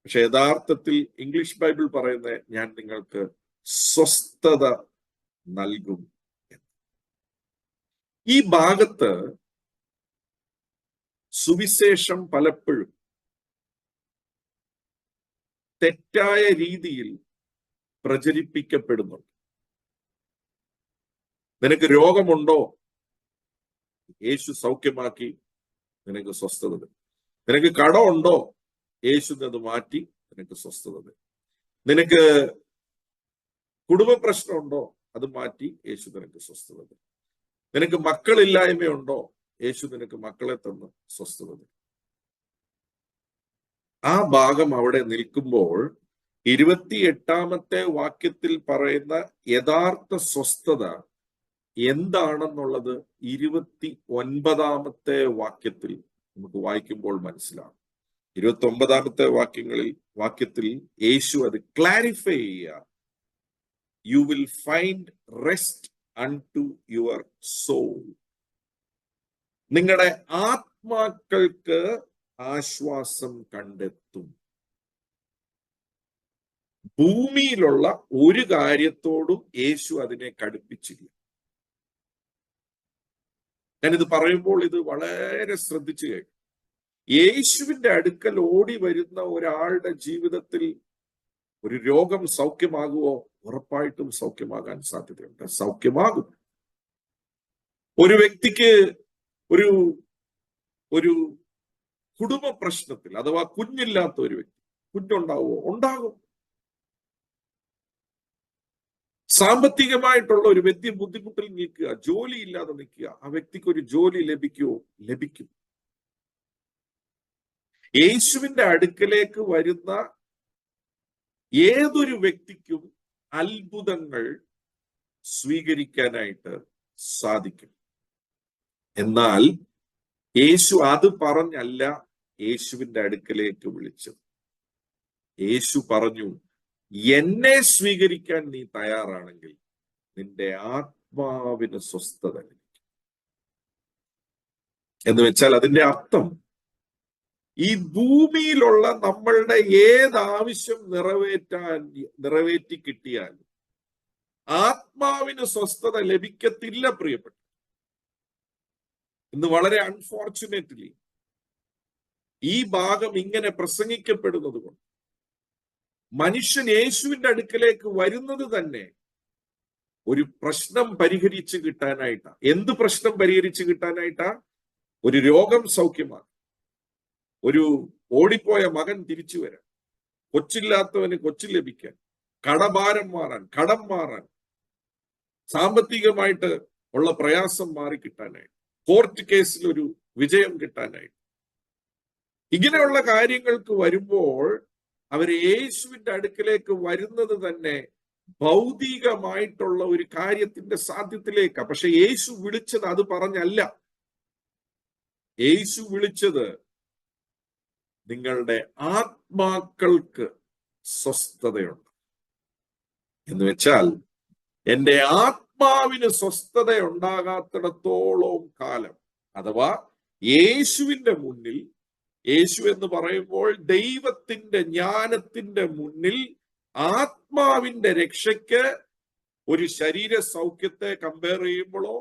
പക്ഷെ യഥാർത്ഥത്തിൽ ഇംഗ്ലീഷ് ബൈബിൾ പറയുന്നത്, ഞാൻ നിങ്ങൾക്ക് സ്വസ്ഥത നൽകും. ഈ ഭാഗത്ത് സുവിശേഷം പലപ്പോഴും തെറ്റായ രീതിയിൽ പ്രചരിപ്പിക്കപ്പെടുന്നുണ്ട്. നിനക്ക് രോഗമുണ്ടോ? യേശു സൗഖ്യമാക്കി നിനക്ക് സ്വസ്ഥത തരും. നിനക്ക് കടമുണ്ടോ? യേശു അത് മാറ്റി നിനക്ക് സ്വസ്ഥത തരും. നിനക്ക് കുടുംബ പ്രശ്നമുണ്ടോ? അത് മാറ്റി യേശു നിനക്ക് സ്വസ്ഥത തരും. നിനക്ക് മക്കളില്ലായ്മയുണ്ടോ? യേശു നിനക്ക് മക്കളെ തന്ന് സ്വസ്ഥത തരും. ആ ഭാഗം അവിടെ നിൽക്കുമ്പോൾ 28-ാമത്തെ വാക്യത്തിൽ പറയുന്ന യഥാർത്ഥ സ്വസ്ഥത എന്താണെന്നുള്ളത് 29-ാമത്തെ വാക്യത്തിൽ നമുക്ക് വായിക്കുമ്പോൾ മനസ്സിലാവും. 29-ാമത്തെ വാക്യത്തിൽ യേശു അത് ക്ലാരിഫൈ ചെയ്യുക. You will find rest unto your soul. നിങ്ങളുടെ ആത്മാക്കൾക്ക് ആശ്വാസം കണ്ടെത്തും. ഭൂമിയിലുള്ള ഒരു കാര്യത്തോടും യേശു അതിനെ കടുപ്പിച്ചില്ല. ഞാനിത് പറയുമ്പോൾ ഇത് വളരെ ശ്രദ്ധിച്ചു കേൾക്കും. യേശുവിന്റെ അടുക്കൽ ഓടി വരുന്ന ഒരാളുടെ ജീവിതത്തിൽ ഒരു രോഗം സൗഖ്യമാകുമോ? ഉറപ്പായിട്ടും സൗഖ്യമാകാൻ സാധ്യതയുണ്ട്. സൗഖ്യമാകും. ഒരു വ്യക്തിക്ക് ഒരു കുടുംബ പ്രശ്നത്തിൽ അഥവാ കുഞ്ഞില്ലാത്ത ഒരു വ്യക്തി, കുഞ്ഞുണ്ടാവുമോ? ഉണ്ടാകും. സാമ്പത്തികമായിട്ടുള്ള ഒരു വ്യക്തി ബുദ്ധിമുട്ടിൽ നിൽക്കുക, ജോലി ഇല്ലാതെ നിൽക്കുക, ആ വ്യക്തിക്ക് ഒരു ജോലി ലഭിക്കുമോ? ലഭിക്കും. യേശുവിന്റെ അടുക്കലേക്ക് വരുന്ന ഏതൊരു വ്യക്തിക്കും അത്ഭുതങ്ങൾ സ്വീകരിക്കാനായിട്ട് സാധിക്കും. എന്നാൽ യേശു അത് പറഞ്ഞല്ല യേശുവിന്റെ അടുക്കലേക്ക് വിളിച്ചത്. യേശു പറഞ്ഞു, എന്നെ സ്വീകരിക്കാൻ നീ തയ്യാറാണെങ്കിൽ നിന്റെ ആത്മാവിന് സ്വസ്ഥത ലഭിക്കും. എന്ന് വെച്ചാൽ അതിന്റെ അർത്ഥം ഈ ഭൂമിയിലുള്ള നമ്മളുടെ ഏതാവശ്യം നിറവേറ്റി കിട്ടിയാലും ആത്മാവിന് സ്വസ്ഥത ലഭിക്കത്തില്ല പ്രിയപ്പെട്ട. ഇന്ന് വളരെ അൺഫോർച്ചുനേറ്റ്ലി ഈ ഭാഗം ഇങ്ങനെ പ്രസംഗിക്കപ്പെടുന്നത് കൊണ്ട് മനുഷ്യൻ യേശുവിന്റെ അടുക്കലേക്ക് വരുന്നത് തന്നെ ഒരു പ്രശ്നം പരിഹരിച്ചു കിട്ടാനായിട്ടാ. എന്ത് പ്രശ്നം പരിഹരിച്ചു കിട്ടാനായിട്ടാ? ഒരു രോഗം സൗഖ്യമാകാൻ, ഒരു ഓടിപ്പോയ മകൻ തിരിച്ചു വരാൻ, കൊച്ചില്ലാത്തവന് കൊച്ചു ലഭിക്കാൻ, കടഭാരം മാറാൻ, കടം മാറാൻ, സാമ്പത്തികമായിട്ട് ഉള്ള പ്രയാസം മാറിക്കിട്ടാനായിട്ട്, കോർട്ട് കേസിൽ ഒരു വിജയം കിട്ടാനായിട്ട്. ഇങ്ങനെയുള്ള കാര്യങ്ങൾക്ക് വരുമ്പോൾ അവർ യേശുവിന്റെ അടുക്കലേക്ക് വരുന്നത് തന്നെ ഭൗതികമായിട്ടുള്ള ഒരു കാര്യത്തിന്റെ സാധ്യത്തിലേക്കാണ്. പക്ഷെ യേശു വിളിച്ചത് അത് പറഞ്ഞല്ല. യേശു വിളിച്ചത് നിങ്ങളുടെ ആത്മാക്കൾക്ക് സ്വസ്ഥതയുണ്ട് എന്ന് വെച്ചാൽ എൻ്റെ ആത്മാവിന് സ്വസ്ഥത ഉണ്ടാകാത്തിടത്തോളം കാലം, അഥവാ യേശുവിന്റെ മുന്നിൽ, യേശു എന്ന് പറയുമ്പോൾ ദൈവത്തിന്റെ ജ്ഞാനത്തിന്റെ മുന്നിൽ ആത്മാവിന്റെ രക്ഷയ്ക്ക് ഒരു ശരീര സൗഖ്യത്തെ കമ്പയർ ചെയ്യുമ്പോഴോ,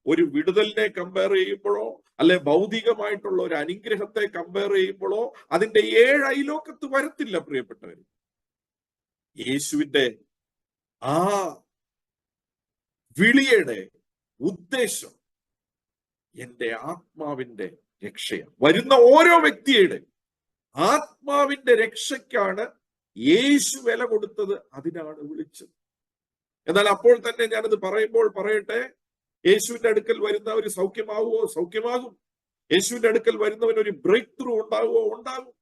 ഒരു വിടുതലിനെ കമ്പയർ ചെയ്യുമ്പോഴോ, അല്ലെ ഭൗതികമായിട്ടുള്ള ഒരു അനുഗ്രഹത്തെ കമ്പയർ ചെയ്യുമ്പോഴോ അതിന്റെ 7 അയലോക്കത്ത് വരത്തില്ല പ്രിയപ്പെട്ടവർ. യേശുവിന്റെ ആ വിളിയുടെ ഉദ്ദേശം എൻ്റെ ആത്മാവിന്റെ രക്ഷയാണ്. വരുന്ന ഓരോ വ്യക്തിയുടെ ആത്മാവിന്റെ രക്ഷയ്ക്കാണ് യേശു വില കൊടുത്തത്. അതിനാണ് വിളിച്ചത്. എന്നാൽ അപ്പോൾ തന്നെ ഞാനത് പറയുമ്പോൾ പറയട്ടെ, യേശുവിന്റെ അടുക്കൽ വരുന്നവർ സൗഖ്യമാവുമോ? സൗഖ്യമാകും. യേശുവിന്റെ അടുക്കൽ വരുന്നവൻ ഒരു ബ്രേക്ക് ത്രൂ ഉണ്ടാവുമോ? ഉണ്ടാകും.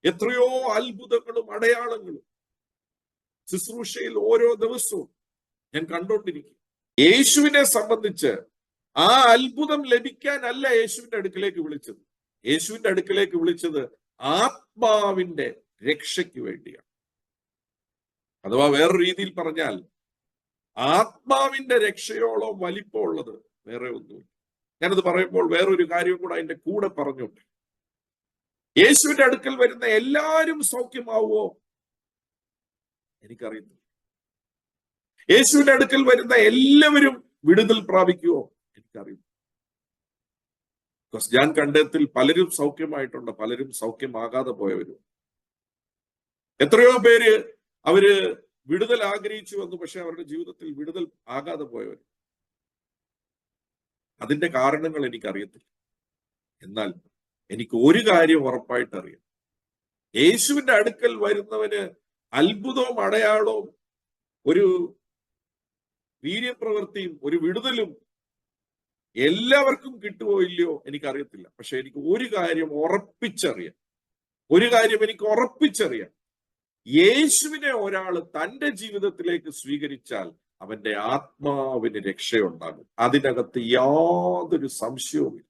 എത്രയോ അത്ഭുതങ്ങളും അടയാളങ്ങളും ശുശ്രൂഷയിൽ ഓരോ ദിവസവും ഞാൻ കണ്ടുകൊണ്ടിരിക്കും. യേശുവിനെ സംബന്ധിച്ച് ആ അത്ഭുതം ലഭിക്കാനല്ല യേശുവിന്റെ അടുക്കലേക്ക് വിളിച്ചത്. യേശുവിന്റെ അടുക്കലേക്ക് വിളിച്ചത് ആത്മാവിന്റെ രക്ഷയ്ക്ക് വേണ്ടിയാണ്. അഥവാ വേറൊരു രീതിയിൽ പറഞ്ഞാൽ ആത്മാവിന്റെ രക്ഷയോളം വലിപ്പമുള്ളത് വേറെ ഒന്നുമില്ല. ഞാനത് പറയുമ്പോൾ വേറൊരു കാര്യം കൂടെ അതിന്റെ കൂടെ പറഞ്ഞോട്ടെ. യേശുവിന്റെ അടുക്കൽ വരുന്ന എല്ലാവരും സൗഖ്യമാവുമോ? എനിക്കറിയത്തില്ല. യേശുവിന്റെ അടുക്കൽ വരുന്ന എല്ലാവരും വിടുതൽ പ്രാപിക്കുമോ? എനിക്കറിയില്ല. ബിക്കോസ് ഞാൻ കണ്ടത്തിൽ പലരും സൗഖ്യമായിട്ടുണ്ട്, പലരും സൗഖ്യമാകാതെ പോയവരും. എത്രയോ പേര് അവര് വിടുതൽ ആഗ്രഹിച്ചു വന്നു, പക്ഷെ അവരുടെ ജീവിതത്തിൽ വിടുതൽ ആകാതെ പോയവർ. അതിന്റെ കാരണങ്ങൾ എനിക്കറിയത്തില്ല. എന്നാൽ എനിക്ക് ഒരു കാര്യം ഉറപ്പായിട്ട് അറിയാം. യേശുവിന്റെ അടുക്കൽ വരുന്നവന് അത്ഭുതവും അടയാളവും ഒരു വീര്യപ്രവൃത്തിയും ഒരു വിടുതലും എല്ലാവർക്കും കിട്ടുമോ ഇല്ലയോ എനിക്കറിയത്തില്ല. പക്ഷെ എനിക്ക് ഒരു കാര്യം ഉറപ്പിച്ചറിയാം. യേശുവിനെ ഒരാൾ തന്റെ ജീവിതത്തിലേക്ക് സ്വീകരിച്ചാൽ അവന്റെ ആത്മാവിന് രക്ഷയുണ്ടാകും. അതിനകത്ത് യാതൊരു സംശയവുമില്ല.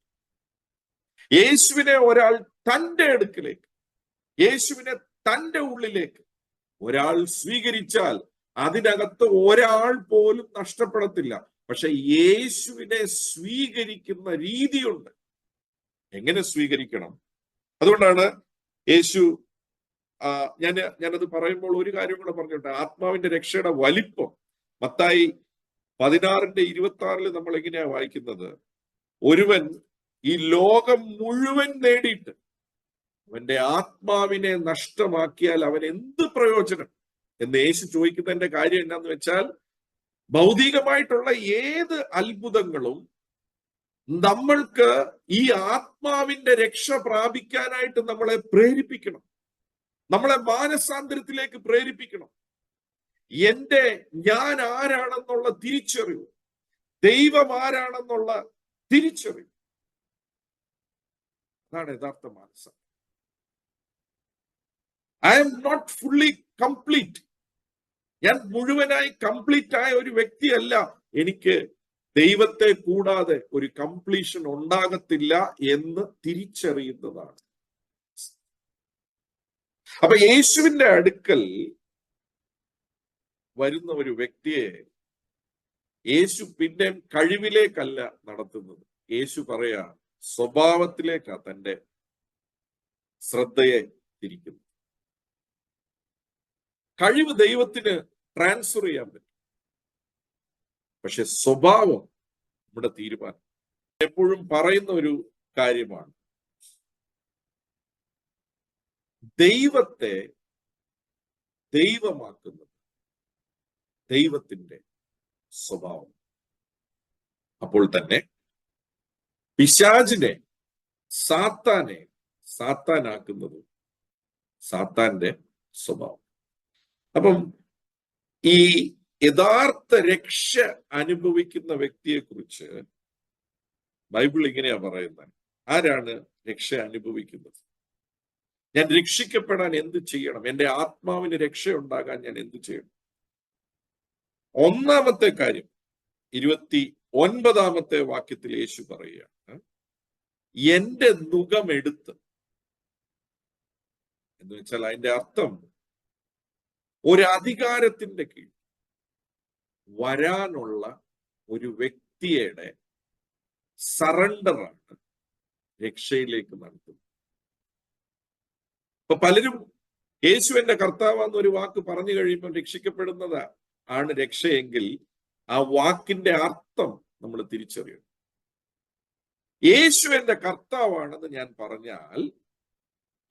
യേശുവിനെ ഒരാൾ തന്റെ അടുക്കിലേക്ക്, യേശുവിനെ തന്റെ ഉള്ളിലേക്ക് ഒരാൾ സ്വീകരിച്ചാൽ അതിനകത്ത് ഒരാൾ പോലും നഷ്ടപ്പെടത്തില്ല. പക്ഷെ യേശുവിനെ സ്വീകരിക്കുന്ന രീതിയുണ്ട്. എങ്ങനെ സ്വീകരിക്കണം? അതുകൊണ്ടാണ് യേശു, ഞാനത് പറയുമ്പോൾ ഒരു കാര്യം കൂടെ പറഞ്ഞോട്ടെ. ആത്മാവിന്റെ രക്ഷയുടെ വലിപ്പം മത്തായി 16:26 നമ്മൾ എങ്ങനെയാ വായിക്കുന്നത്? ഒരുവൻ ഈ ലോകം മുഴുവൻ നേടിയിട്ട് അവന്റെ ആത്മാവിനെ നഷ്ടമാക്കിയാൽ അവൻ എന്ത് പ്രയോജനം എന്ന് യേശു ചോദിക്കുന്നതിന്റെ കാര്യം എന്താന്ന് വെച്ചാൽ, ഭൗതികമായിട്ടുള്ള ഏത് അത്ഭുതങ്ങളും നമ്മൾക്ക് ഈ ആത്മാവിന്റെ രക്ഷ പ്രാപിക്കാനായിട്ട് നമ്മളെ പ്രേരിപ്പിക്കണം, നമ്മളെ മാനസാന്തരത്തിലേക്ക് പ്രേരിപ്പിക്കണം. ഞാൻ ആരാണെന്നുള്ള തിരിച്ചറിവ്, ദൈവം ആരാണെന്നുള്ള തിരിച്ചറിവ്, അതാണ് യഥാർത്ഥ മാനസാന്തരം. I'm not fully complete. ഞാൻ മുഴുവനായി കംപ്ലീറ്റ് ആയ ഒരു വ്യക്തിയല്ല. എനിക്ക് ദൈവത്തെ കൂടാതെ ഒരു കംപ്ലീഷൻ ഉണ്ടാകത്തില്ല എന്ന് തിരിച്ചറിയുന്നതാണ്. അപ്പൊ യേശുവിന്റെ അടുക്കൽ വരുന്ന ഒരു വ്യക്തിയെ യേശു പിന്നെ കഴിവിലേക്കല്ല നടത്തുന്നത്. യേശു പറയാ സ്വഭാവത്തിലേക്കാ തന്റെ ശ്രദ്ധയെ തിരിക്കുന്നത്. കഴിവ് ദൈവത്തിന് ട്രാൻസ്ഫർ ചെയ്യാൻ പറ്റും, പക്ഷെ സ്വഭാവം നമ്മുടെ തീരുമാനം. എപ്പോഴും പറയുന്ന ഒരു കാര്യമാണ്, ദൈവത്തെ ദൈവമാക്കുന്നത് ദൈവത്തിന്റെ സ്വഭാവം. അപ്പോൾ തന്നെ പിശാചിനെ സാത്താനാക്കുന്നത് സാത്താന്റെ സ്വഭാവം. അപ്പം ഈ യഥാർത്ഥ രക്ഷ അനുഭവിക്കുന്ന വ്യക്തിയെ കുറിച്ച് ബൈബിൾ ഇങ്ങനെയാ പറയുന്നത്. ആരാണ് രക്ഷ അനുഭവിക്കുന്നത്? ഞാൻ രക്ഷിക്കപ്പെടാൻ എന്ത് ചെയ്യണം? എൻ്റെ ആത്മാവിന് രക്ഷ ഉണ്ടാകാൻ ഞാൻ എന്ത് ചെയ്യണം? ഒന്നാമത്തെ കാര്യം 29 വാക്യത്തിൽ യേശു പറയുകയാണ്, എന്റെ നുകമെടുത്ത്. എന്ന് വെച്ചാൽ അതിന്റെ അർത്ഥം ഒരു അധികാരത്തിന്റെ കീഴിൽ വരാനുള്ള ഒരു വ്യക്തിയുടെ സറണ്ടറാണ് രക്ഷയിലേക്ക് നടത്തുന്നത്. അപ്പൊ പലരും യേശു എന്റെ കർത്താവാന്ന് ഒരു വാക്ക് പറഞ്ഞു കഴിയുമ്പോൾ രക്ഷിക്കപ്പെടുന്നത് ആണ് രക്ഷയെങ്കിൽ ആ വാക്കിന്റെ അർത്ഥം നമ്മൾ തിരിച്ചറിയണം. യേശു എന്റെ കർത്താവാണെന്ന് ഞാൻ പറഞ്ഞാൽ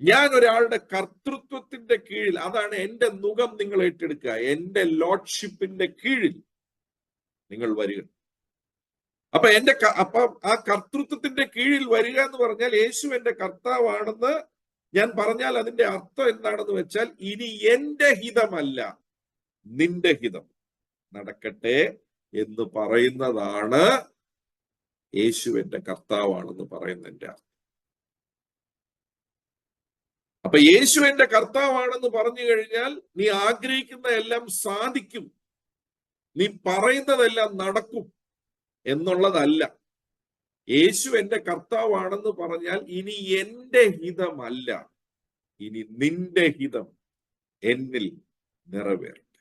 ഞാൻ ഒരാളുടെ കർത്തൃത്വത്തിന്റെ കീഴിൽ, അതാണ് എന്റെ നുകം നിങ്ങൾ ഏറ്റെടുക്കുക, എന്റെ ലോർഡ്ഷിപ്പിന്റെ കീഴിൽ നിങ്ങൾ വരിക. അപ്പൊ ആ കർത്തൃത്വത്തിന്റെ കീഴിൽ വരിക എന്ന് പറഞ്ഞാൽ യേശു എന്റെ കർത്താവാണെന്ന് ഞാൻ പറഞ്ഞാൽ അതിന്റെ അർത്ഥം എന്താണെന്ന് വെച്ചാൽ, ഇനി എന്റെ ഹിതമല്ല നിന്റെ ഹിതം നടക്കട്ടെ എന്ന് പറയുന്നതാണ് യേശു എന്റെ കർത്താവാണെന്ന് പറയുന്നതിന്റെ അർത്ഥം. അപ്പൊ യേശു എന്റെ കർത്താവാണെന്ന് പറഞ്ഞു കഴിഞ്ഞാൽ നീ ആഗ്രഹിക്കുന്ന എല്ലാം സാധിക്കും, നീ പറയുന്നതെല്ലാം നടക്കും എന്നുള്ളതല്ല. യേശു എന്റെ കർത്താവാണെന്ന് പറഞ്ഞാൽ ഇനി എന്റെ ഹിതമല്ല, ഇനി നിന്റെ ഹിതം എന്നിൽ നിറവേറട്ടെ.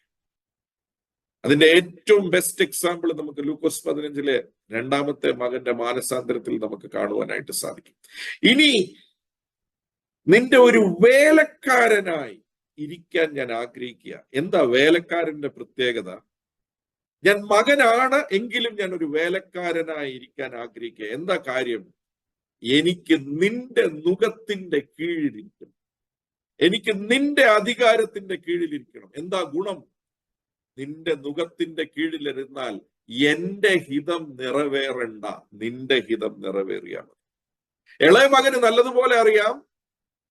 അതിന്റെ ഏറ്റവും ബെസ്റ്റ് എക്സാമ്പിൾ നമുക്ക് ലൂക്കോസ് 15 രണ്ടാമത്തെ മകന്റെ മാനസാന്തരത്തിൽ നമുക്ക് കാണുവാനായിട്ട് സാധിക്കും. ഇനി നിന്റെ ഒരു വേലക്കാരനായി ഇരിക്കാൻ ഞാൻ ആഗ്രഹിക്കുക. എന്താ വേലക്കാരന്റെ പ്രത്യേകത? ഞാൻ മകനാണ് എങ്കിലും ഞാൻ ഒരു വേലക്കാരനായി ഇരിക്കാൻ ആഗ്രഹിക്കുക. എന്താ കാര്യം? എനിക്ക് നിന്റെ നുകത്തിന്റെ കീഴിലിരിക്കണം, എനിക്ക് നിന്റെ അധികാരത്തിന്റെ കീഴിലിരിക്കണം. എന്താ ഗുണം? നിന്റെ നുകത്തിന്റെ കീഴിലിരുന്നാൽ എന്റെ ഹിതം നിറവേറണ്ട, നിന്റെ ഹിതം നിറവേറിയാണ്. ഇളയ മകന് നല്ലതുപോലെ അറിയാം,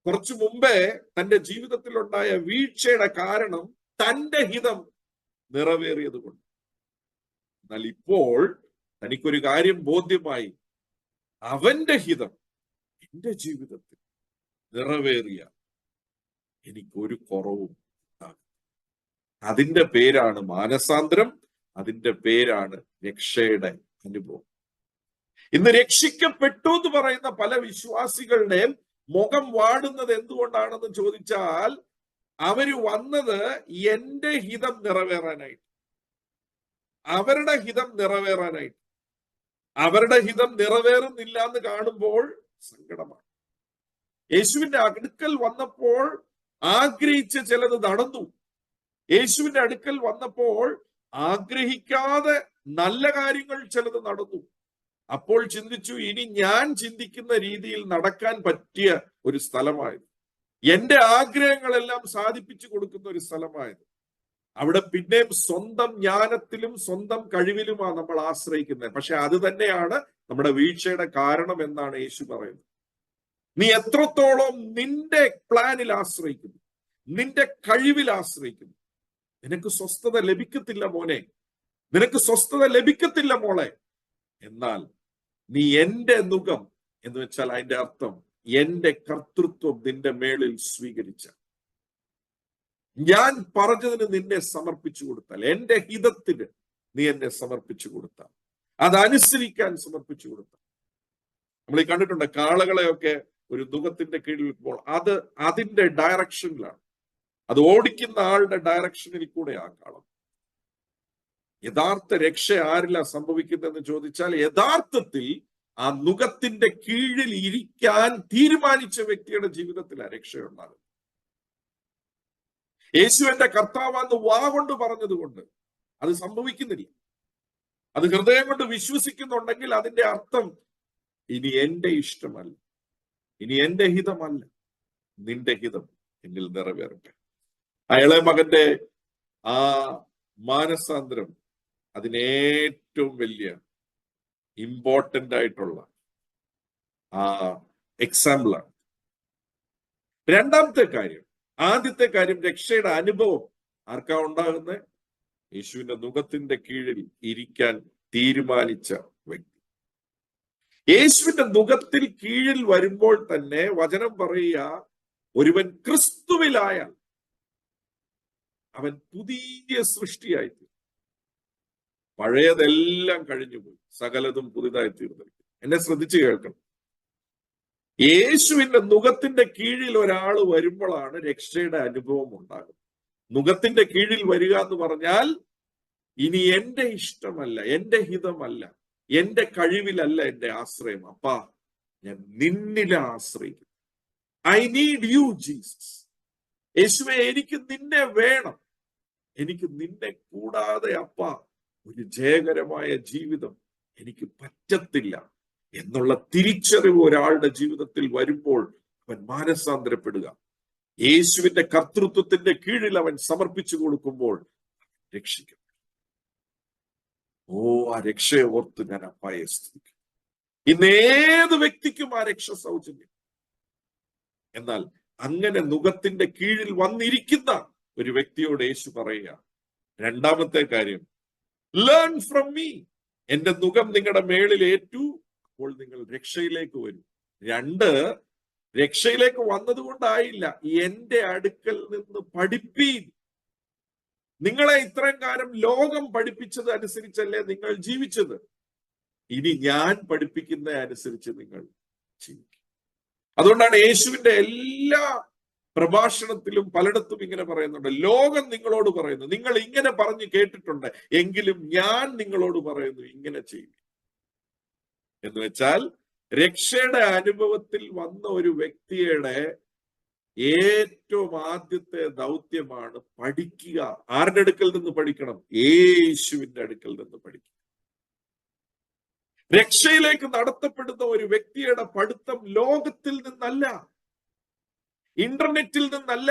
കുറച്ചു മുമ്പേ തന്റെ ജീവിതത്തിലുണ്ടായ വീഴ്ചയുടെ കാരണം തന്റെ ഹിതം നിറവേറിയത് കൊണ്ട്. എന്നാൽ ഇപ്പോൾ തനിക്കൊരു കാര്യം ബോധ്യമായി, അവന്റെ ഹിതം എന്റെ ജീവിതത്തിൽ നിറവേറിയ എനിക്കൊരു കുറവും ഉണ്ടാകും. അതിന്റെ പേരാണ് മാനസാന്തരം, അതിന്റെ പേരാണ് രക്ഷയുടെ അനുഭവം. ഇന്ന് രക്ഷിക്കപ്പെട്ടു എന്ന് പറയുന്ന പല വിശ്വാസികളുടെയും മുഖം വാടുന്നത് എന്തുകൊണ്ടാണെന്ന് ചോദിച്ചാൽ, അവര് വന്നത് എന്റെ ഹിതം നിറവേറാനായിട്ട്, അവരുടെ ഹിതം നിറവേറാനായിട്ട്. അവരുടെ ഹിതം നിറവേറുന്നില്ല എന്ന് കാണുമ്പോൾ സങ്കടമാണ്. യേശുവിന്റെ അടുക്കൽ വന്നപ്പോൾ ആഗ്രഹിച്ച് ചിലത് നടന്നു. യേശുവിന്റെ അടുക്കൽ വന്നപ്പോൾ ആഗ്രഹിക്കാതെ നല്ല കാര്യങ്ങൾ ചിലത് നടന്നു. അപ്പോൾ ചിന്തിച്ചു, ഇനി ഞാൻ ചിന്തിക്കുന്ന രീതിയിൽ നടക്കാൻ പറ്റിയ ഒരു സ്ഥലമായത്, എന്റെ ആഗ്രഹങ്ങളെല്ലാം സാധിപ്പിച്ചു കൊടുക്കുന്ന ഒരു സ്ഥലമായത്. അവിടെ പിന്നെയും സ്വന്തം ജ്ഞാനത്തിലും സ്വന്തം കഴിവിലുമാണ് നമ്മൾ ആശ്രയിക്കുന്നത്. പക്ഷെ അത് തന്നെയാണ് നമ്മുടെ വീഴ്ചയുടെ കാരണം എന്നാണ് യേശു പറയുന്നത്. നീ എത്രത്തോളം നിന്റെ പ്ലാനിൽ ആശ്രയിക്കുന്നു, നിന്റെ കഴിവിൽ ആശ്രയിക്കുന്നു, നിനക്ക് സ്വസ്ഥത ലഭിക്കത്തില്ല മോനെ, നിനക്ക് സ്വസ്ഥത ലഭിക്കത്തില്ല മോളെ. എന്നാൽ നീ എന്റെ നുകം എന്ന് വെച്ചാൽ അതിന്റെ അർത്ഥം എന്റെ കർത്തൃത്വം നിന്റെ മേളിൽ സ്വീകരിച്ച, ഞാൻ പറഞ്ഞതിന് നിന്നെ സമർപ്പിച്ചു കൊടുത്താൽ, എന്റെ ഹിതത്തിന് നീ എന്നെ സമർപ്പിച്ചു കൊടുത്താൽ, അതനുസരിക്കാൻ സമർപ്പിച്ചു കൊടുത്താൽ. നമ്മൾ ഈ കണ്ടിട്ടുണ്ട്, കാളകളെയൊക്കെ ഒരു നുകത്തിന്റെ കീഴിൽ വെക്കുമ്പോൾ അത് അതിന്റെ ഡയറക്ഷനിലാണ്, അത് ഓടിക്കുന്ന ആളുടെ ഡയറക്ഷനിൽ കൂടെ ആ കാളം. യഥാർത്ഥ രക്ഷ ആരിലാ സംഭവിക്കുന്നതെന്ന് ചോദിച്ചാൽ, യഥാർത്ഥത്തിൽ ആ നുകത്തിന്റെ കീഴിൽ ഇരിക്കാൻ തീരുമാനിച്ച വ്യക്തിയുടെ ജീവിതത്തിലാണ് രക്ഷയുണ്ടാകുന്നത്. യേശു എന്റെ കർത്താവെന്ന് വാ കൊണ്ട് പറഞ്ഞതുകൊണ്ട് അത് സംഭവിക്കുന്നില്ല. അത് ഹൃദയം കൊണ്ട് വിശ്വസിക്കുന്നുണ്ടെങ്കിൽ അതിന്റെ അർത്ഥം, ഇനി എന്റെ ഇഷ്ടമല്ല, ഇനി എന്റെ ഹിതമല്ല, നിന്റെ ഹിതം എന്നിൽ നിറവേറട്ടെ. ആ ഇളയ മകന്റെ ആ മാനസാന്തരം അതിനേറ്റവും വലിയ ഇമ്പോർട്ടന്റ് ആയിട്ടുള്ള ആ എക്സാമ്പിളാണ്. രണ്ടാമത്തെ കാര്യം, ആദ്യത്തെ കാര്യം രക്ഷയുടെ അനുഭവം ആർക്കാ ഉണ്ടാകുന്നത്? യേശുവിന്റെ നുകത്തിന്റെ കീഴിൽ ഇരിക്കാൻ തീരുമാനിച്ച വ്യക്തി. യേശുവിന്റെ നുകത്തിൽ കീഴിൽ വരുമ്പോൾ തന്നെ വചനം പറയുക, ഒരുവൻ ക്രിസ്തുവിലായാൽ അവൻ പുതിയ സൃഷ്ടിയായി തീർന്നു. പഴയതെല്ലാം കഴിഞ്ഞുപോയി, സകലതും പുതിയതായി തീർന്നിരിക്കും. എന്നെ ശ്രദ്ധിച്ചു കേൾക്കണം. യേശുവിന്റെ നുകത്തിന്റെ കീഴിൽ ഒരാൾ വരുമ്പോഴാണ് രക്ഷയുടെ അനുഭവം ഉണ്ടാകുന്നത്. നുകത്തിന്റെ കീഴിൽ വരിക എന്ന് പറഞ്ഞാൽ, ഇനി എന്റെ ഇഷ്ടമല്ല, എന്റെ ഹിതമല്ല, എന്റെ കഴിവിലല്ല എന്റെ ആശ്രയം. അപ്പാ, ഞാൻ നിന്നിൽ ആശ്രയിക്കുന്നു. I need you Jesus. യേശുവേ, എനിക്ക് നിന്നെ വേണം, എനിക്ക് നിന്നെ കൂടാതെ അപ്പാ ഒരു ജയകരമായ ജീവിതം എനിക്ക് പറ്റത്തില്ല എന്നുള്ള തിരിച്ചറിവ് ഒരാളുടെ ജീവിതത്തിൽ വരുമ്പോൾ അവൻ മാനസാന്തരപ്പെടുക. യേശുവിന്റെ കർത്തൃത്വത്തിന്റെ കീഴിൽ അവൻ സമർപ്പിച്ചു കൊടുക്കുമ്പോൾ രക്ഷിക്കും. ആ രക്ഷയെ ഓർത്ത് ഞാൻ അപ്പായെ സ്തുതിക്കും. ഇന്ന് ഏത് വ്യക്തിക്കും ആ രക്ഷ സൗജന്യം. എന്നാൽ അങ്ങനെ നുകത്തിന്റെ കീഴിൽ വന്നിരിക്കുന്ന ഒരു വ്യക്തിയോട് യേശു പറയുക, രണ്ടാമത്തെ കാര്യം, ലേൺ ഫ്രം മീ. എന്റെ നുകം നിങ്ങളുടെ മേളിൽ ഏറ്റു, അപ്പോൾ നിങ്ങൾ രക്ഷയിലേക്ക് വരും. രണ്ട്, രക്ഷയിലേക്ക് വന്നതുകൊണ്ടായില്ല, എന്റെ അടുക്കൽ നിന്ന് പഠിപ്പീൻ. നിങ്ങളെ ഇത്രയും കാലം ലോകം പഠിപ്പിച്ചത് അനുസരിച്ചല്ലേ നിങ്ങൾ ജീവിച്ചത്. ഇനി ഞാൻ പഠിപ്പിക്കുന്ന അനുസരിച്ച് നിങ്ങൾ ജീവിക്കും. അതുകൊണ്ടാണ് യേശുവിന്റെ എല്ലാ പ്രഭാഷണത്തിലും പലയിടത്തും ഇങ്ങനെ പറയുന്നുണ്ട്, ലോകം നിങ്ങളോട് പറയുന്നു, നിങ്ങൾ ഇങ്ങനെ പറഞ്ഞു കേട്ടിട്ടുണ്ട്, എങ്കിലും ഞാൻ നിങ്ങളോട് പറയുന്നു, ഇങ്ങനെ ചെയ്യും. എന്ന് വെച്ചാൽ രക്ഷയുടെ അനുഭവത്തിൽ വന്ന ഒരു വ്യക്തിയുടെ ഏറ്റവും ആദ്യത്തെ ദൗത്യമാണ് പഠിക്കുക. ആരുടെ അടുക്കൽ നിന്ന് പഠിക്കണം? യേശുവിന്റെ അടുക്കൽ നിന്ന് പഠിക്കുക. രക്ഷയിലേക്ക് നടത്തപ്പെടുന്ന ഒരു വ്യക്തിയുടെ പഠിത്തം ലോകത്തിൽ നിന്നല്ല, ഇന്റർനെറ്റിൽ നിന്നല്ല,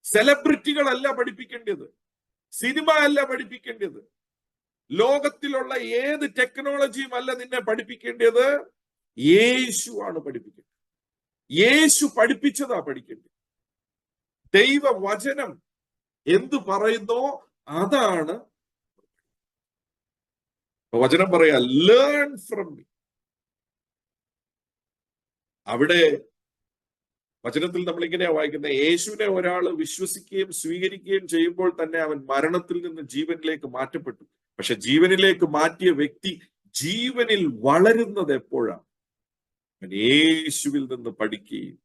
സെലിബ്രിറ്റികളല്ല പഠിപ്പിക്കേണ്ടത്, സിനിമ അല്ല പഠിപ്പിക്കേണ്ടത്, ലോകത്തിലുള്ള ഏത് ടെക്നോളജിയും അല്ല നിന്നെ പഠിപ്പിക്കേണ്ടത്. യേശുവാണ് പഠിപ്പിക്കേണ്ടത്. യേശു പഠിപ്പിച്ചതാ പഠിക്കേണ്ടത്. ദൈവവചനം എന്തു പറയുന്നോ അതാണ് വചനം പറയാ, ലേൺ ഫ്രം മീ. അവിടെ വചനത്തിൽ നമ്മൾ ഇങ്ങനെയാ വായിക്കുന്നത്, യേശുവിനെ ഒരാൾ വിശ്വസിക്കുകയും സ്വീകരിക്കുകയും ചെയ്യുമ്പോൾ തന്നെ അവൻ മരണത്തിൽ നിന്ന് ജീവനിലേക്ക് മാറ്റപ്പെട്ടു. പക്ഷെ ജീവനിലേക്ക് മാറ്റിയ വ്യക്തി ജീവനിൽ വളരുന്നത് എപ്പോഴാണ്? അവൻ യേശുവിൽ നിന്ന് പഠിക്കുകയും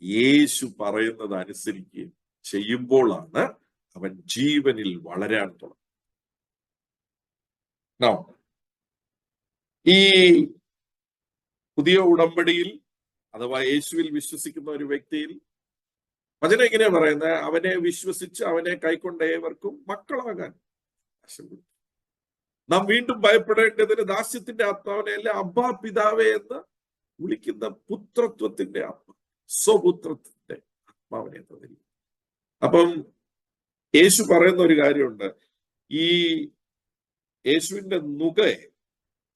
യേശു പറയുന്നത് അനുസരിക്കുകയും ചെയ്യുമ്പോഴാണ് അവൻ ജീവനിൽ വളരാൻ തുടങ്ങും. ഈ പുതിയ ഉടമ്പടിയിൽ അഥവാ യേശുവിൽ വിശ്വസിക്കുന്ന ഒരു വ്യക്തിയിൽ വചനം എങ്ങനെയാ പറയുന്നത്? അവനെ വിശ്വസിച്ച് അവനെ കൈക്കൊണ്ട ഏവർക്കും മക്കളാകാൻ ആശംസിക്കുന്നു. നാം വീണ്ടും ഭയപ്പെടേണ്ടതിന് ദാസ്യത്തിന്റെ ആത്മാവിനെ അല്ല, അബ്ബാ പിതാവേ എന്ന് വിളിക്കുന്ന പുത്രത്വത്തിന്റെ ആത്മ, സ്വപുത്രത്തിന്റെ ആത്മാവിനെ തന്നിരിക്കും. അപ്പം യേശു പറയുന്ന ഒരു കാര്യമുണ്ട്, ഈ യേശുവിന്റെ നുകയെ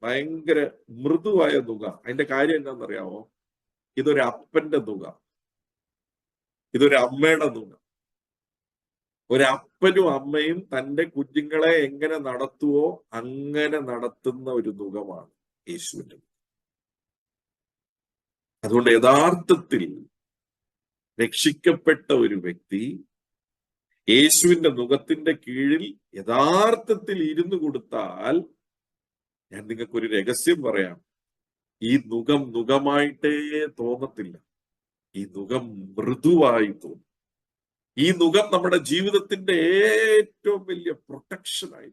ഭയങ്കര മൃദുവായ നുക. അതിന്റെ കാര്യം എന്താണെന്നറിയാമോ? ഇതൊരു അപ്പന്റെ നുക, ഇതൊരു അമ്മയുടെ നുക. ഒരപ്പനും അമ്മയും തന്റെ കുഞ്ഞുങ്ങളെ എങ്ങനെ നടത്തുവോ അങ്ങനെ നടത്തുന്ന ഒരു നുകമാണ് യേശുവിന്റെ. അതുകൊണ്ട് യഥാർത്ഥത്തിൽ രക്ഷിക്കപ്പെട്ട ഒരു വ്യക്തി യേശുവിന്റെ നുകത്തിന്റെ കീഴിൽ യഥാർത്ഥത്തിൽ ഇരുന്നു കൊടുത്താൽ, ഞാൻ നിങ്ങൾക്കൊരു രഹസ്യം പറയാം, ഈ നുകം നുകമായിട്ടേ തോന്നത്തില്ല, ഈ നുകം മൃദുവായി തോന്നും. ഈ നുകം നമ്മുടെ ജീവിതത്തിന്റെ ഏറ്റവും വലിയ പ്രൊട്ടക്ഷനായി.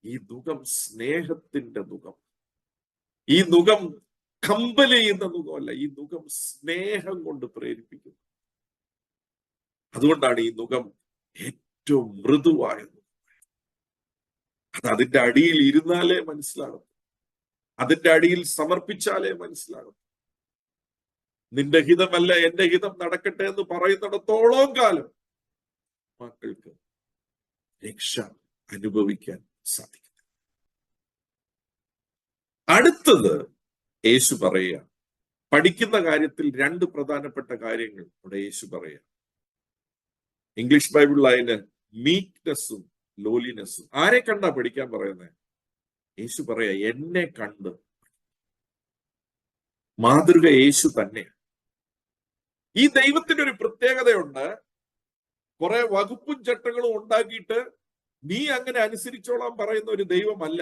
ഈ നുകം സ്നേഹത്തിന്റെ നുകം. ഈ നുകം കമ്പൽ ചെയ്യുന്ന നുകമല്ല, ഈ നുകം സ്നേഹം കൊണ്ട് പ്രേരിപ്പിക്കുന്നു. അതുകൊണ്ടാണ് ഈ നുകം ഏറ്റവും മൃദുവായത്. അത് അതിന്റെ അടിയിൽ ഇരുന്നാലേ മനസ്സിലാകും, അതിന്റെ അടിയിൽ സമർപ്പിച്ചാലേ മനസ്സിലാകും. നിന്റെ ഹിതമല്ല എന്റെ ഹിതം നടക്കട്ടെ എന്ന് പറയുന്നിടത്തോളം കാലം മക്കൾക്ക് രക്ഷ അനുഭവിക്കാൻ സാധിക്കും. അടുത്തത് യേശു പറയുക, പഠിക്കുന്ന കാര്യത്തിൽ രണ്ട് പ്രധാനപ്പെട്ട കാര്യങ്ങൾ ഇവിടെ യേശു പറയുക. ഇംഗ്ലീഷ് ബൈബിളിൽ അതിന് മീക്നെസ്സും ലോലിനെസ്സും. ആരെ കണ്ടാ പഠിക്കാൻ പറയുന്നത്? യേശു പറയാ, എന്നെ കണ്ട്. മാതൃക യേശു തന്നെയാണ്. ഈ ദൈവത്തിന്റെ ഒരു പ്രത്യേകതയുണ്ട്, കുറെ വകുപ്പും ചട്ടങ്ങളും ഉണ്ടാക്കിയിട്ട് നീ അങ്ങനെ അനുസരിച്ചോളാൻ പറയുന്ന ഒരു ദൈവമല്ല.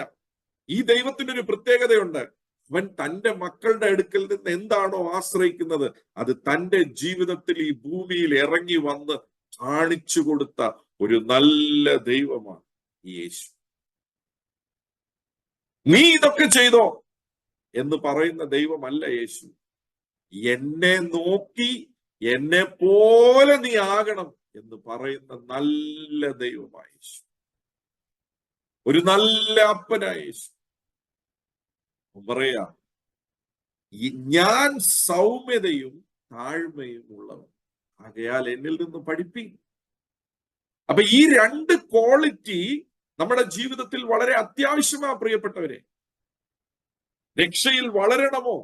ഈ ദൈവത്തിന്റെ ഒരു പ്രത്യേകതയുണ്ട്, അവൻ തന്റെ മക്കളുടെ അടുക്കൽ നിന്ന് എന്താണോ ആശ്രയിക്കുന്നത് അത് തന്റെ ജീവിതത്തിൽ ഈ ഭൂമിയിൽ ഇറങ്ങി വന്ന് കാണിച്ചു കൊടുത്ത ഒരു നല്ല ദൈവമാണ് യേശു. നീ ഇതൊക്കെ ചെയ്തോ എന്ന് പറയുന്ന ദൈവമല്ല യേശു. എന്നെ നോക്കി എന്നെ പോലെ നീ ആകണം എന്ന് പറയുന്ന നല്ല ദൈവമായ യേശു, ഒരു നല്ല അപ്പനായ യേശു പറയാ, ഞാൻ സൗമ്യതയും താഴ്മയും ഉള്ളവൻ, ആകയാൽ എന്നിൽ നിന്ന് പഠിപ്പി. അപ്പൊ ഈ രണ്ട് ക്വാളിറ്റി നമ്മുടെ ജീവിതത്തിൽ വളരെ അത്യാവശ്യമാ പ്രിയപ്പെട്ടവരെ. രക്ഷയിൽ വളരണമോ,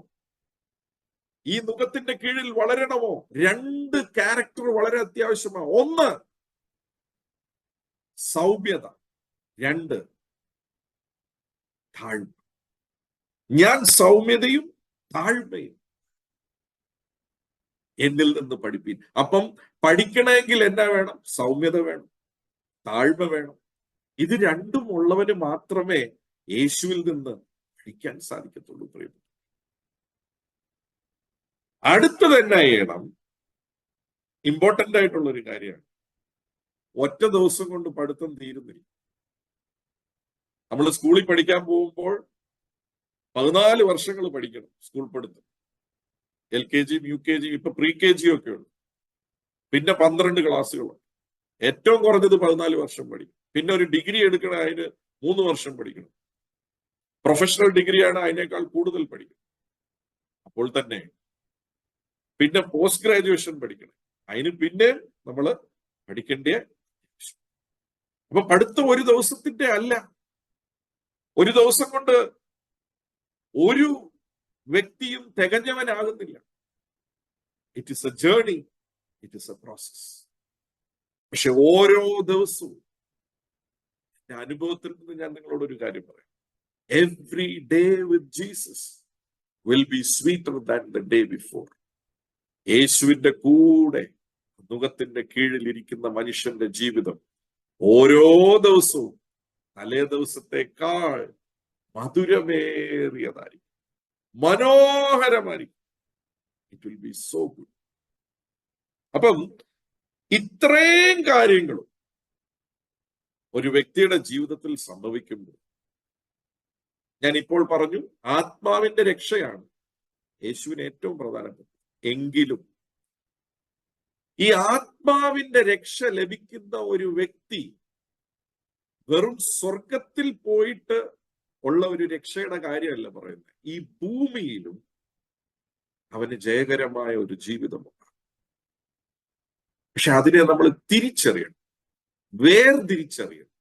ഈ നുകത്തിന്റെ കീഴിൽ വളരണമോ, രണ്ട് ക്യാരക്ടർ വളരെ അത്യാവശ്യമാണ്. ഒന്ന് സൗമ്യത, രണ്ട് താഴ്മ. ഞാൻ സൗമ്യതയും താഴ്മയും എന്നിൽ നിന്ന് പഠിപ്പീൻ. അപ്പം പഠിക്കണമെങ്കിൽ എന്നാ വേണം? സൗമ്യത വേണം, താഴ്മ വേണം. ഇത് രണ്ടും ഉള്ളവന് മാത്രമേ യേശുവിൽ നിന്ന് പഠിക്കാൻ സാധിക്കത്തുള്ളൂ പ്രിയപ്പെട്ട. അടുത്തത് എന്നാ ചെയ്യണം? ഇമ്പോർട്ടന്റ് ആയിട്ടുള്ള ഒരു കാര്യമാണ്. ഒറ്റ ദിവസം കൊണ്ട് പഠിത്തം തീരുന്നില്ല. നമ്മൾ സ്കൂളിൽ പഠിക്കാൻ പോകുമ്പോൾ 14 വർഷങ്ങൾ പഠിക്കണം സ്കൂൾ പഠിത്തം. LKG, UKG, ഇപ്പൊ പ്രീ KG ഒക്കെ ഉണ്ട്. പിന്നെ 12 ക്ലാസ്സുകളുണ്ട്. ഏറ്റവും കുറഞ്ഞത് 14 വർഷം പഠിക്കും. പിന്നെ ഒരു ഡിഗ്രി എടുക്കണ അതിന് 3 വർഷം പഠിക്കണം. പ്രൊഫഷണൽ ഡിഗ്രിയാണ് അതിനേക്കാൾ കൂടുതൽ പഠിക്കണം. അപ്പോൾ തന്നെ പിന്നെ പോസ്റ്റ് ഗ്രാജുവേഷൻ പഠിക്കണം. അതിന് പിന്നെ നമ്മൾ പഠിക്കേണ്ട. അപ്പൊ പഠിത്തം ഒരു ദിവസത്തിന്റെ അല്ല. ഒരു ദിവസം കൊണ്ട് ഒരു വ്യക്തിയും തികഞ്ഞവനാകുന്നില്ല. It is a journey, it is a process. പക്ഷെ ഓരോ ദിവസവും അനുഭവത്തിൽ നിന്ന് ഞാൻ നിങ്ങളോട് ഒരു കാര്യം പറയാം. Every day with Jesus will be sweeter than the day before. യേശുവിന്റെ കൂടെ നുകത്തിന്റെ കീഴിൽ ഇരിക്കുന്ന മനുഷ്യന്റെ ജീവിതം ഓരോ ദിവസവും തലേ ദിവസത്തെക്കാൾ മധുരമേറിയതായിരിക്കും, മനോഹരമായിരിക്കും. It will be so good. അപ്പം ഇത്രയും കാര്യങ്ങളും ഒരു വ്യക്തിയുടെ ജീവിതത്തിൽ സംഭവിക്കുമ്പോൾ, ഞാൻ ഇപ്പോൾ പറഞ്ഞു, ആത്മാവിന്റെ രക്ഷയാണ് യേശുവിന് ഏറ്റവും പ്രധാനപ്പെട്ടത്. എങ്കിലും ഈ ആത്മാവിന്റെ രക്ഷ ലഭിക്കുന്ന ഒരു വ്യക്തി വെറും സ്വർഗത്തിൽ പോയിട്ട് ഉള്ള ഒരു രക്ഷയുടെ കാര്യമല്ല പറയുന്നത്. ഈ ഭൂമിയിലും അവന് ജയകരമായ ഒരു ജീവിതമുണ്ട്. പക്ഷെ അതിനെ നമ്മൾ തിരിച്ചറിയണം, വേർതിരിച്ചറിയണം,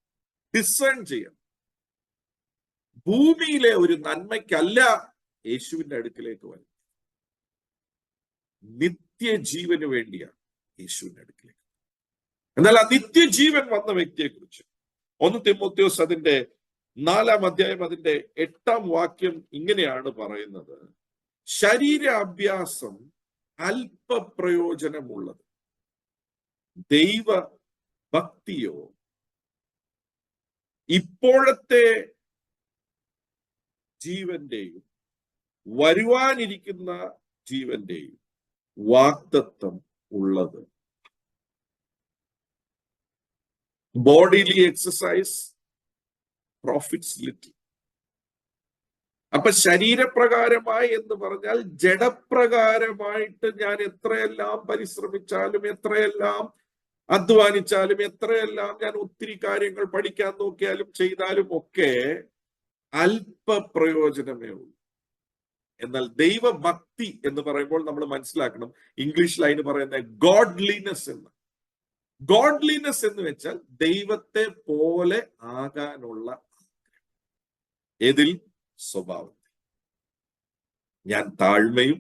ഡിസേൺ ചെയ്യണം. ഭൂമിയിലെ ഒരു നന്മയ്ക്കല്ല യേശുവിന്റെ അടുക്കിലേക്ക് വരുന്നത്, നിത്യജീവന് വേണ്ടിയാണ് യേശുവിന്റെ അടുക്കിലേക്ക്. എന്നാൽ ആ നിത്യജീവൻ വന്ന വ്യക്തിയെ കുറിച്ച് 1 തിമോഥെയോസ് അതിന്റെ 4-ാം അധ്യായം അതിന്റെ 8-ാം വാക്യം ഇങ്ങനെയാണ് പറയുന്നത്: ശരീരാഭ്യാസം അല്പപ്രയോജനമുള്ളത്, ദൈവ ഭക്തിയോ ഇപ്പോഴത്തെ ജീവന്റെയും വരുവാനിരിക്കുന്ന ജീവന്റെയും വാഗ്ദത്തം ഉള്ളത്. Bodily exercise profits little. അപ്പൊ ശരീരപ്രകാരമായി എന്ന് പറഞ്ഞാൽ ജഡപ്രകാരമായിട്ട് ഞാൻ എത്രയെല്ലാം പരിശ്രമിച്ചാലും, എത്രയെല്ലാം അധ്വാനിച്ചാലും, എത്രയെല്ലാം ഞാൻ ഒത്തിരി കാര്യങ്ങൾ പഠിക്കാൻ നോക്കിയാലും ചെയ്താലും ഒക്കെ അല്പ പ്രയോജനമേ ഉള്ളൂ. എന്നാൽ ദൈവഭക്തി എന്ന് പറയുമ്പോൾ നമ്മൾ മനസ്സിലാക്കണം, ഇംഗ്ലീഷിൽ അതിന് പറയുന്നത് ഗോഡ്ലിനെസ് എന്ന്. ഗോഡ്ലിനെസ് എന്ന് വെച്ചാൽ ദൈവത്തെ പോലെ ആകാനുള്ള ആഗ്രഹം. ഏതിൽ? സ്വഭാവത്തിൽ. ഞാൻ താഴ്മയും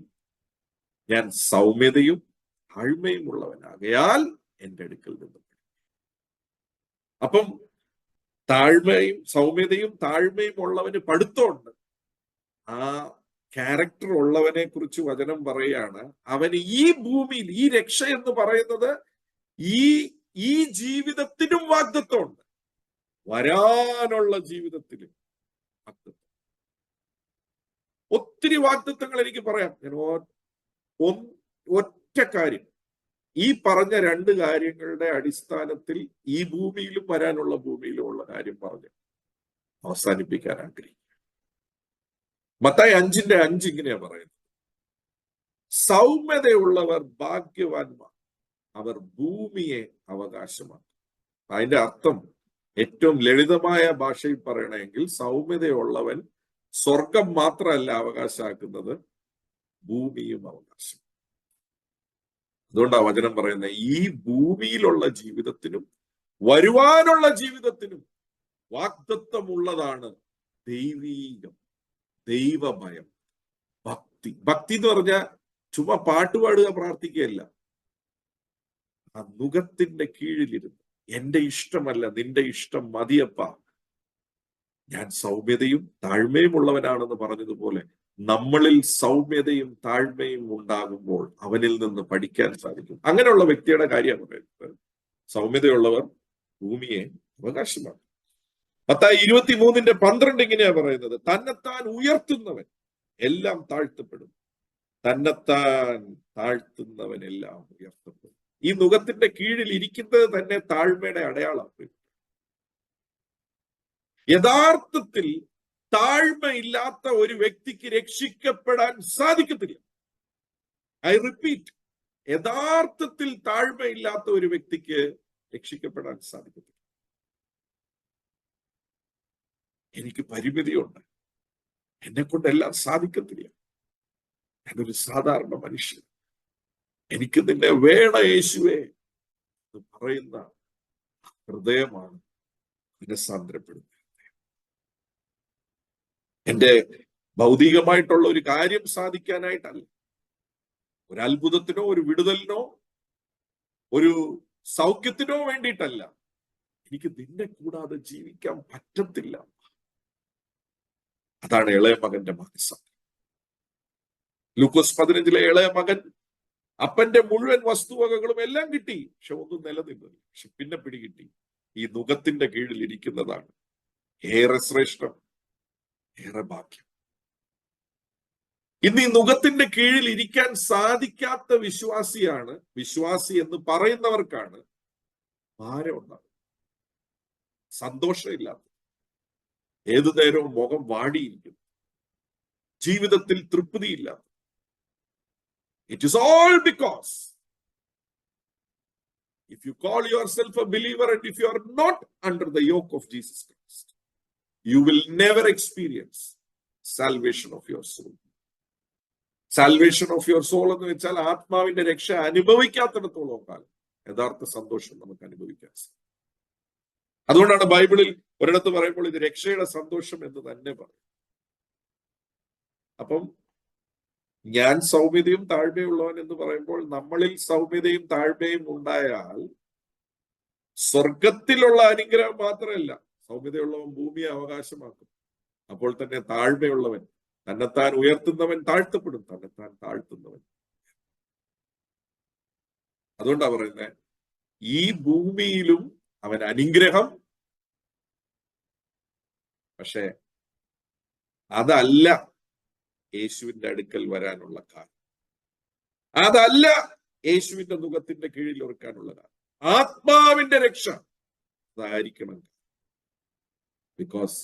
ഞാൻ സൗമ്യതയും താഴ്മയും ഉള്ളവനാകയാൽ എന്റെ അടുക്കൽ നിന്ന്. അപ്പം താഴ്മയും സൗമ്യതയും താഴ്മയും ഉള്ളവന് പഠിത്തമുണ്ട്. ആ ക്യാരക്ടർ ഉള്ളവനെ കുറിച്ച് വചനം പറയാണ്, അവന് ഈ ഭൂമിയിൽ ഈ രക്ഷ എന്ന് പറയുന്നത് ഈ ജീവിതത്തിനും വാഗ്ദത്തമുണ്ട്, വരാനുള്ള ജീവിതത്തിലും വാഗ്ദത്തം. ഒത്തിരി വാഗ്ദത്തങ്ങൾ എനിക്ക് പറയാം. ഞാൻ ഒറ്റ കാര്യം, ഈ പറഞ്ഞ 2 കാര്യങ്ങളുടെ അടിസ്ഥാനത്തിൽ ഈ ഭൂമിയിലും വരാനുള്ള ഭൂമിയിലും ഉള്ള കാര്യം പറഞ്ഞ് അവസാനിപ്പിക്കാൻ ആഗ്രഹിക്കും. മത്തായി 5:5 ഇങ്ങനെയാ പറയുന്നത്: സൗമ്യതയുള്ളവർ ഭാഗ്യവാന്മാർ, അവർ ഭൂമിയെ അവകാശമാക്കും. അതിന്റെ അർത്ഥം ഏറ്റവും ലളിതമായ ഭാഷയിൽ പറയണമെങ്കിൽ, സൗമ്യതയുള്ളവൻ സ്വർഗം മാത്രമല്ല അവകാശമാക്കുന്നത്, ഭൂമിയും അവകാശം. അതുകൊണ്ടാണ് വചനം പറയുന്നത്, ഈ ഭൂമിയിലുള്ള ജീവിതത്തിനും വരുവാനുള്ള ജീവിതത്തിനും വാഗ്ദത്തമുള്ളതാണ് ദൈവീകം, ദൈവഭയം, ഭക്തി. ഭക്തി എന്ന് പറഞ്ഞാൽ ചുമ്മാ പാട്ടുപാടുക, പ്രാർത്ഥിക്കുകയല്ല. ആ നുകത്തിന്റെ കീഴിലിരുന്ന്, എന്റെ ഇഷ്ടമല്ല നിന്റെ ഇഷ്ടം മതിയപ്പ, ഞാൻ സൗമ്യതയും താഴ്മയും ഉള്ളവനാണെന്ന് പറഞ്ഞതുപോലെ നമ്മളിൽ സൗമ്യതയും താഴ്മയും ഉണ്ടാകുമ്പോൾ അവനിൽ നിന്ന് പഠിക്കാൻ സാധിക്കും. അങ്ങനെയുള്ള വ്യക്തിയുടെ കാര്യമാണ് പറയുന്നത്. സൗമ്യതയുള്ളവർ ഭൂമിയെ അവകാശമാക്കും. മത്തായി 23:12 ഇങ്ങനെയാ പറയുന്നത്: തന്നെത്താൻ ഉയർത്തുന്നവൻ എല്ലാം താഴ്ത്തപ്പെടും, തന്നെത്താൻ താഴ്ത്തുന്നവൻ എല്ലാം ഉയർത്തപ്പെടും. ഈ നുകത്തിന്റെ കീഴിൽ ഇരിക്കുന്നത് തന്നെ താഴ്മയുടെ അടയാളം. യഥാർത്ഥത്തിൽ താഴ്മയില്ലാത്ത ഒരു വ്യക്തിക്ക് രക്ഷിക്കപ്പെടാൻ സാധിക്കത്തില്ല. ഐ റിപ്പീറ്റ്, യഥാർത്ഥത്തിൽ താഴ്മയില്ലാത്ത ഒരു വ്യക്തിക്ക് രക്ഷിക്കപ്പെടാൻ സാധിക്കത്തില്ല. എനിക്ക് പരിമിതിയുണ്ട്, എന്നെ കൊണ്ടെല്ലാം സാധിക്കത്തില്ല, ഞാനൊരു സാധാരണ മനുഷ്യൻ, എനിക്ക് നിന്നെ വേണ യേശുവേ എന്ന് പറയുന്ന ഹൃദയമാണ് മനസ്സാന്തരപ്പെടുന്നത്. എന്റെ ഭൗതികമായിട്ടുള്ള ഒരു കാര്യം സാധിക്കാനായിട്ടല്ല, ഒരു അത്ഭുതത്തിനോ ഒരു വിടുതലിനോ ഒരു സൗഖ്യത്തിനോ വേണ്ടിയിട്ടല്ല. എനിക്ക് നിന്നെ കൂടാതെ ജീവിക്കാൻ പറ്റത്തില്ല. അതാണ് ഇളയ മകന്റെ മനസ്സാന്തരം. ലൂക്കോസ് 15 ഇളയ മകൻ അപ്പന്റെ മുഴുവൻ വസ്തുവകകളും എല്ലാം കിട്ടി, പക്ഷെ ഒന്നും നിലനിന്നില്ല. പക്ഷെ പിന്നെ പിടികിട്ടി, ഈ നുകത്തിന്റെ കീഴിൽ ഇരിക്കുന്നതാണ് ഏറെ ശ്രേഷ്ഠം, ഏറെ ഭാഗ്യം. ഇന്ന് ഈ നുകത്തിന്റെ കീഴിൽ ഇരിക്കാൻ സാധിക്കാത്ത വിശ്വാസി എന്ന് പറയുന്നവർക്കാണ് ഭാരം ഉണ്ടാകുന്നത്, സന്തോഷമില്ലാത്ത, ഏതു നേരവും മുഖം വാടിയിരിക്കുന്നു, ജീവിതത്തിൽ തൃപ്തിയില്ലാത്ത. It is all because if you call yourself a believer and if you are not under the yoke of Jesus Christ, you will never experience salvation of your soul. Salvation of your soul എന്ന് വെച്ചാൽ ആത്മാവിന്റെ രക്ഷ അനുഭവിക്കാത്തിടത്തോളം കാലം യഥാർത്ഥ സന്തോഷം നമുക്ക് അനുഭവിക്കാൻ സാധിക്കും. അതുകൊണ്ടാണ് ബൈബിളിൽ ഒരിടത്ത് പറയുമ്പോൾ ഇത് രക്ഷയുടെ സന്തോഷം എന്ന് തന്നെ പറയും. അപ്പം ഞാൻ സൗമ്യതയും താഴ്മയുള്ളവൻ എന്ന് പറയുമ്പോൾ നമ്മളിൽ സൗമ്യതയും താഴ്മയും ഉണ്ടായാൽ സ്വർഗത്തിലുള്ള അനുഗ്രഹം മാത്രമല്ല, സൗമ്യതയുള്ളവൻ ഭൂമിയെ അവകാശമാക്കും. അപ്പോൾ തന്നെ താഴ്മയുള്ളവൻ, തന്നെത്താൻ ഉയർത്തുന്നവൻ താഴ്ത്തപ്പെടും, തന്നെത്താൻ താഴ്ത്തുന്നവൻ. അതുകൊണ്ടാ പറയുന്നത്, ഈ ഭൂമിയിലും അവൻ അനുഗ്രഹം, പക്ഷെ അതല്ല യേശുവിന്റെ അടുക്കൽ വരാനുള്ള കാരണം, അതല്ല യേശുവിന്റെ നുകത്തിന്റെ കീഴിൽ ഒരുക്കാനുള്ള കാരണം. ആത്മാവിന്റെ രക്ഷ അതായിരിക്കണം. Because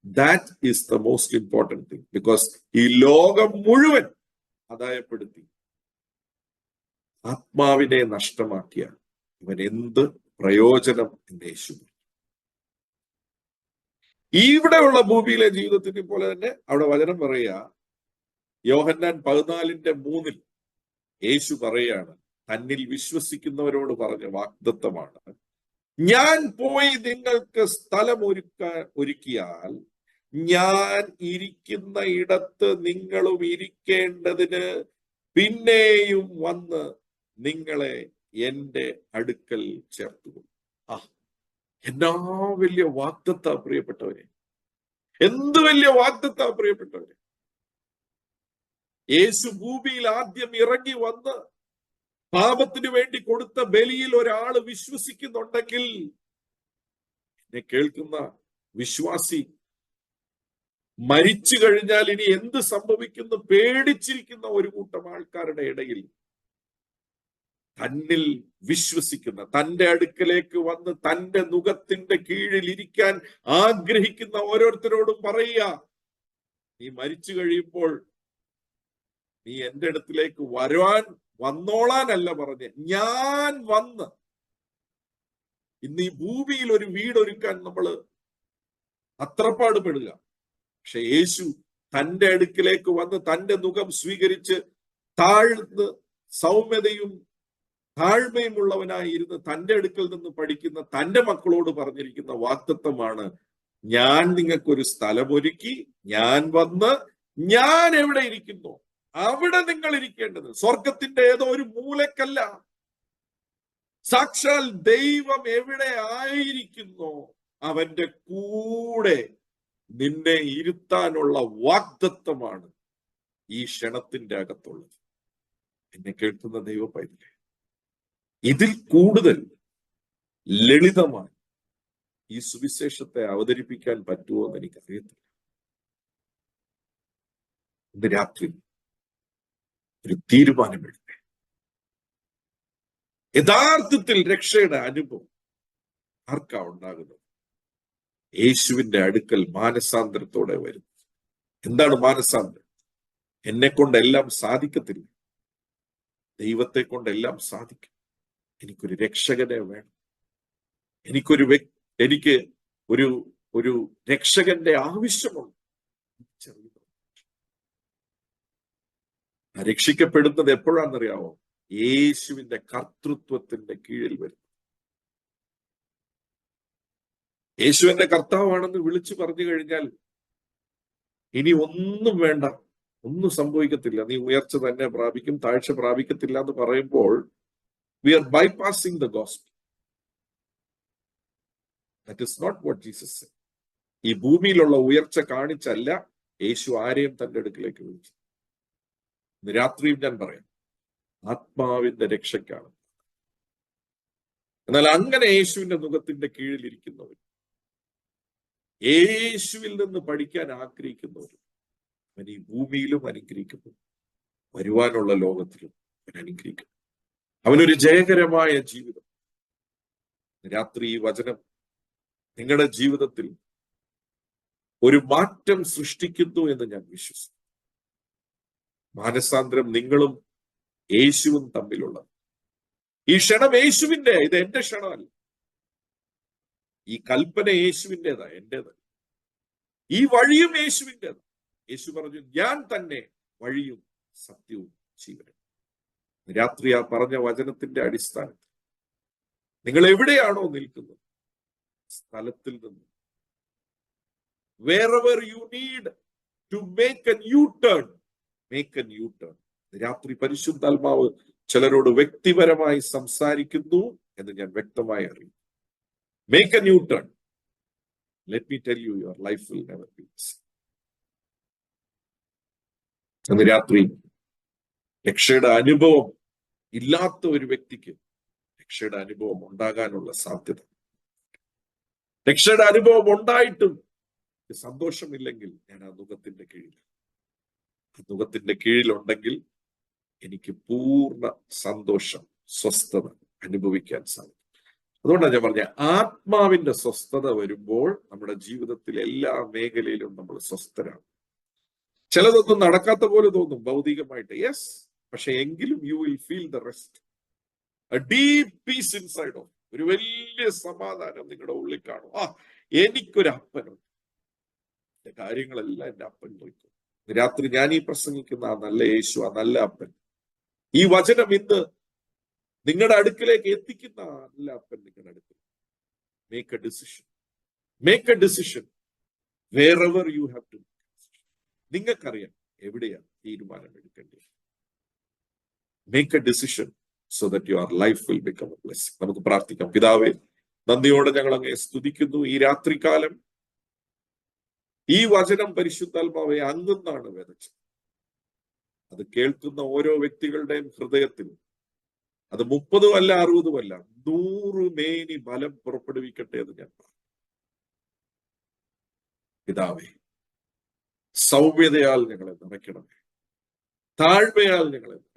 that is the most important thing. Because ഈ ലോകം മുഴുവൻ ആദായപ്പെടുത്തി ആത്മാവിനെ നഷ്ടമാക്കിയ ഇവൻ എന്ത് പ്രയോജനം എന്ന് യേശു. ഇവിടെയുള്ള ഭൂമിയിലെ ജീവിതത്തിനെ പോലെ തന്നെ അവിടെ വചനം പറയുക, യോഹന്നാൻ 14:3 യേശു പറയാണ്, തന്നിൽ വിശ്വസിക്കുന്നവരോട് പറഞ്ഞ വാഗ്ദത്തമാണ്, ഞാൻ പോയി നിങ്ങൾക്ക് സ്ഥലം ഒരുക്കിയാൽ ഞാൻ ഇരിക്കുന്ന ഇടത്ത് നിങ്ങളും ഇരിക്കേണ്ടതിന് പിന്നെയും വന്ന് നിങ്ങളെ എന്റെ അടുക്കൽ ചേർത്തുകൊള്ളും. എന്നാ വലിയ വാഗ്ദത്താ പ്രിയപ്പെട്ടവരെ, എന്ത് വലിയ വാഗ്ദത്താ പ്രിയപ്പെട്ടവരെ. യേശു ഭൂമിയിൽ ആദ്യം ഇറങ്ങി വന്ന് പാപത്തിനു വേണ്ടി കൊടുത്ത ബലിയിൽ ഒരാള് വിശ്വസിക്കുന്നുണ്ടെങ്കിൽ, എന്നെ കേൾക്കുന്ന വിശ്വാസി, മരിച്ചു കഴിഞ്ഞാൽ ഇനി എന്ത് സംഭവിക്കുന്നു പേടിച്ചിരിക്കുന്ന ഒരു കൂട്ടം ആൾക്കാരുടെ ഇടയിൽ തന്നിൽ വിശ്വസിക്കുന്ന, തന്റെ അടുക്കലേക്ക് വന്ന് തന്റെ നുകത്തിന്റെ കീഴിൽ ഇരിക്കാൻ ആഗ്രഹിക്കുന്ന ഓരോരുത്തരോടും പറയുക, നീ മരിച്ചു കഴിയുമ്പോൾ നീ എന്റെ അടുത്തിലേക്ക് വന്നോളാനല്ല പറഞ്ഞ്, ഞാൻ വന്ന് ഇന്ന് ഈ ഭൂമിയിൽ ഒരു വീടൊരുക്കാൻ നമ്മൾ അത്രപ്പാടുപെടുക. പക്ഷെ യേശു തന്റെ അടുക്കിലേക്ക് വന്ന് തന്റെ നുകം സ്വീകരിച്ച് താഴ്ന്ന് സൗമ്യതയും താഴ്മയും ഉള്ളവനായി ഇരുന്ന് തന്റെ അടുക്കൽ നിന്ന് പഠിക്കുന്ന തന്റെ മക്കളോട് പറഞ്ഞിരിക്കുന്ന വാഗ്ദത്തമാണ്, ഞാൻ നിങ്ങൾക്കൊരു സ്ഥലമൊരുക്കി, ഞാൻ വന്ന് ഞാൻ എവിടെ ഇരിക്കുന്നു അവിടെ നിങ്ങൾ ഇരിക്കേണ്ടത്. സ്വർഗത്തിന്റെ ഏതോ ഒരു മൂലക്കല്ല, സാക്ഷാൽ ദൈവം എവിടെ ആയിരിക്കുന്നോ അവന്റെ കൂടെ നിന്നെ ഇരുത്താനുള്ള വാഗ്ദത്തമാണ് ഈ ക്ഷണത്തിന്റെ അകത്തുള്ളത്. എന്നെ കേൾക്കുന്ന ദൈവ പൈതലേ, ഇതിൽ കൂടുതൽ ലളിതമായി ഈ സുവിശേഷത്തെ അവതരിപ്പിക്കാൻ പറ്റുമോ എന്ന് എനിക്കറിയത്തില്ല. ഇന്ന് രാത്രി ഒരു തീരുമാനമെടുത്തേ. യഥാർത്ഥത്തിൽ രക്ഷയുടെ അനുഭവം ആർക്കാ ഉണ്ടാകുന്നത്? യേശുവിന്റെ അടുക്കൽ മാനസാന്തരത്തോടെ വരുന്നു. എന്താണ് മാനസാന്തരം? എന്നെ കൊണ്ട് എല്ലാം സാധിക്കത്തില്ല, ദൈവത്തെ കൊണ്ടെല്ലാം സാധിക്കും. എനിക്കൊരു രക്ഷകനെ വേണം. എനിക്ക് ഒരു രക്ഷകന്റെ ആവശ്യമുണ്ട്. രക്ഷിക്കപ്പെടുന്നത് എപ്പോഴാണെന്നറിയാമോ? യേശുവിന്റെ കർത്തൃത്വത്തിന്റെ കീഴിൽ വരും. യേശുവിന്റെ കർത്താവാണെന്ന് വിളിച്ചു പറഞ്ഞു കഴിഞ്ഞാൽ ഇനി ഒന്നും വേണ്ട, ഒന്നും സംഭവിക്കത്തില്ല. നീ ഉയർച്ച തന്നെ പ്രാപിക്കും, താഴ്ച പ്രാപിക്കത്തില്ല എന്ന് പറയുമ്പോൾ we are bypassing the gospel. That is not what Jesus said. ഈ ഭൂമിയിലുള്ള ഉയർച്ച കാണിച്ചല്ല യേശു ആരെയും തന്റെ അടുക്കിലേക്ക് വിളിച്ചു. രാത്രിയും ഞാൻ പറയാം, ആത്മാവിന്റെ രക്ഷയ്ക്കാണ്. എന്നാൽ അങ്ങനെ യേശുവിന്റെ മുഖത്തിന്റെ കീഴിൽ ഇരിക്കുന്നവർ, യേശുവിൽ നിന്ന് പഠിക്കാൻ ആഗ്രഹിക്കുന്നവർ, അവൻ ഈ ഭൂമിയിലും അനുഗ്രഹിക്കുന്നു, വരുവാനുള്ള ലോകത്തിലും അവൻ അനുഗ്രഹിക്കുന്നു. അവനൊരു ജയകരമായ ജീവിതം. രാത്രി ഈ വചനം നിങ്ങളുടെ ജീവിതത്തിൽ ഒരു മാറ്റം സൃഷ്ടിക്കുന്നു എന്ന് ഞാൻ വിശ്വസിക്കുന്നു. മാനസാന്തരം നിങ്ങളും യേശുവും തമ്മിലുള്ള ഈ ക്ഷണം യേശുവിന്റെ, ഇത് എന്റെ ക്ഷണമല്ല. ഈ കൽപ്പന യേശുവിൻ്റെതാ, എന്റേതല്ല. ഈ വഴിയും യേശുവിൻ്റെതാ. യേശു പറഞ്ഞു, ഞാൻ തന്നെ വഴിയും സത്യവും ജീവനും. രാത്രി ആ പറഞ്ഞ വചനത്തിന്റെ അടിസ്ഥാനത്തിൽ നിങ്ങൾ എവിടെയാണോ നിൽക്കുന്നത്, സ്ഥലത്തിൽ നിന്ന് wherever you need to make a U-turn, make a U-turn. രാത്രി പരിശുദ്ധാത്മാവ് ചിലരോട് വ്യക്തിപരമായി സംസാരിക്കുന്നു എന്ന് ഞാൻ വ്യക്തമായി അറിയും. Make a U-turn. Let me tell you, your life will never be the same. അന്ന് രാത്രി രക്ഷയുടെ അനുഭവം ഇല്ലാത്ത ഒരു വ്യക്തിക്ക് രക്ഷയുടെ അനുഭവം ഉണ്ടാകാനുള്ള സാധ്യത. രക്ഷയുടെ അനുഭവം ഉണ്ടായിട്ടും സന്തോഷമില്ലെങ്കിൽ ഞാൻ ആ നുകത്തിന്റെ കീഴിൽ, ആ നുകത്തിന്റെ കീഴിലുണ്ടെങ്കിൽ എനിക്ക് പൂർണ്ണ സന്തോഷം, സ്വസ്ഥത അനുഭവിക്കാൻ സാധിക്കും. അതുകൊണ്ടാണ് ഞാൻ പറഞ്ഞ, ആത്മാവിന്റെ സ്വസ്ഥത വരുമ്പോൾ നമ്മുടെ ജീവിതത്തിൽ എല്ലാ മേഖലയിലും നമ്മൾ സ്വസ്ഥരാണ്. ചിലതൊന്നും നടക്കാത്ത പോലെ തോന്നും ഭൗതികമായിട്ട്, യെസ്, പക്ഷെ എങ്കിലും you will feel the rest, a deep peace inside of. ഒരു വലിയ സമാധാനം നിങ്ങളുടെ ഉള്ളിൽ കാണും. എനിക്കൊരു അപ്പനുണ്ട്, എന്റെ കാര്യങ്ങളെല്ലാം എന്റെ അപ്പൻ നോക്കും. രാത്രി ഞാൻ ഈ പ്രസംഗിക്കുന്ന ആ നല്ല യേശു, ആ നല്ല അപ്പൻ, ഈ വചനം ഇന്ന് നിങ്ങളുടെ അടുക്കിലേക്ക് എത്തിക്കുന്ന ആ നല്ല അപ്പൻ നിങ്ങളുടെ അടുക്കൽ. Make A decision, make A decision wherever you have to. നിങ്ങൾക്കറിയാം എവിടെയാണ് തീരുമാനം എടുക്കേണ്ടത്. Make A decision so that your life will become a blessing. നമുക്ക് പ്രാർത്ഥിക്കാം. പിതാവേ, നന്ദിയോടെ ഞങ്ങൾ അങ്ങേ സ്തുതിക്കുന്നു. ഈ രാത്രികാലം ഈ വചനം പരിശുദ്ധാത്മാവെ അങ്ങുന്നാണ് വിതച്ചത്. അത് കേൾക്കുന്ന ഓരോ വ്യക്തികളുടെയും ഹൃദയത്തിൽ അത് 30 അല്ല 60 അല്ല 100 മേനി ബലം പുറപ്പെടുവിക്കട്ടെ എന്ന് ഞാൻ പറഞ്ഞു. പിതാവേ, സൗമ്യതയാൽ ഞങ്ങളെ നിറയ്ക്കണമേ, താഴ്മയാൽ ഞങ്ങളെ നിറയ്ക്കണം.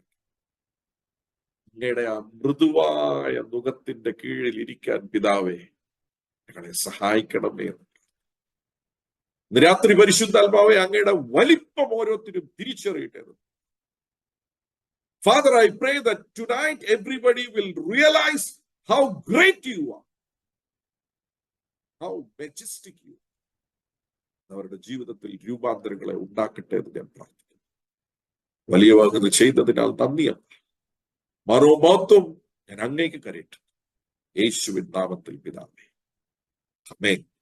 അങ്ങയുടെ ആ മൃദുവായ നുകത്തിന്റെ കീഴിൽ ഇരിക്കാൻ പിതാവേ ഞങ്ങളെ സഹായിക്കണമേ എന്ന്. രാത്രി പരിശുദ്ധാത്മാവേ, അങ്ങയുടെ വലിപ്പം ഓരോരുത്തരും തിരിച്ചറിയട്ടെ. Father, I pray that tonight everybody will realize how great you are, how majestic you are. അവരുടെ ജീവിതത്തിൽ രൂപാന്തരങ്ങളെ ഉണ്ടാക്കട്ടെ എന്ന് ഞാൻ പ്രാർത്ഥിക്കുന്നു. വലിയ വാഗ്ദത്തം ചെയ്തതിനാൽ നന്ദിയാണ്. മനോമഹത്വം ഞാൻ അങ്ങേക്ക് കരയട്ടെ. യേശുവിൻ നാമത്തിൽ പിതാവേ, ആമേൻ.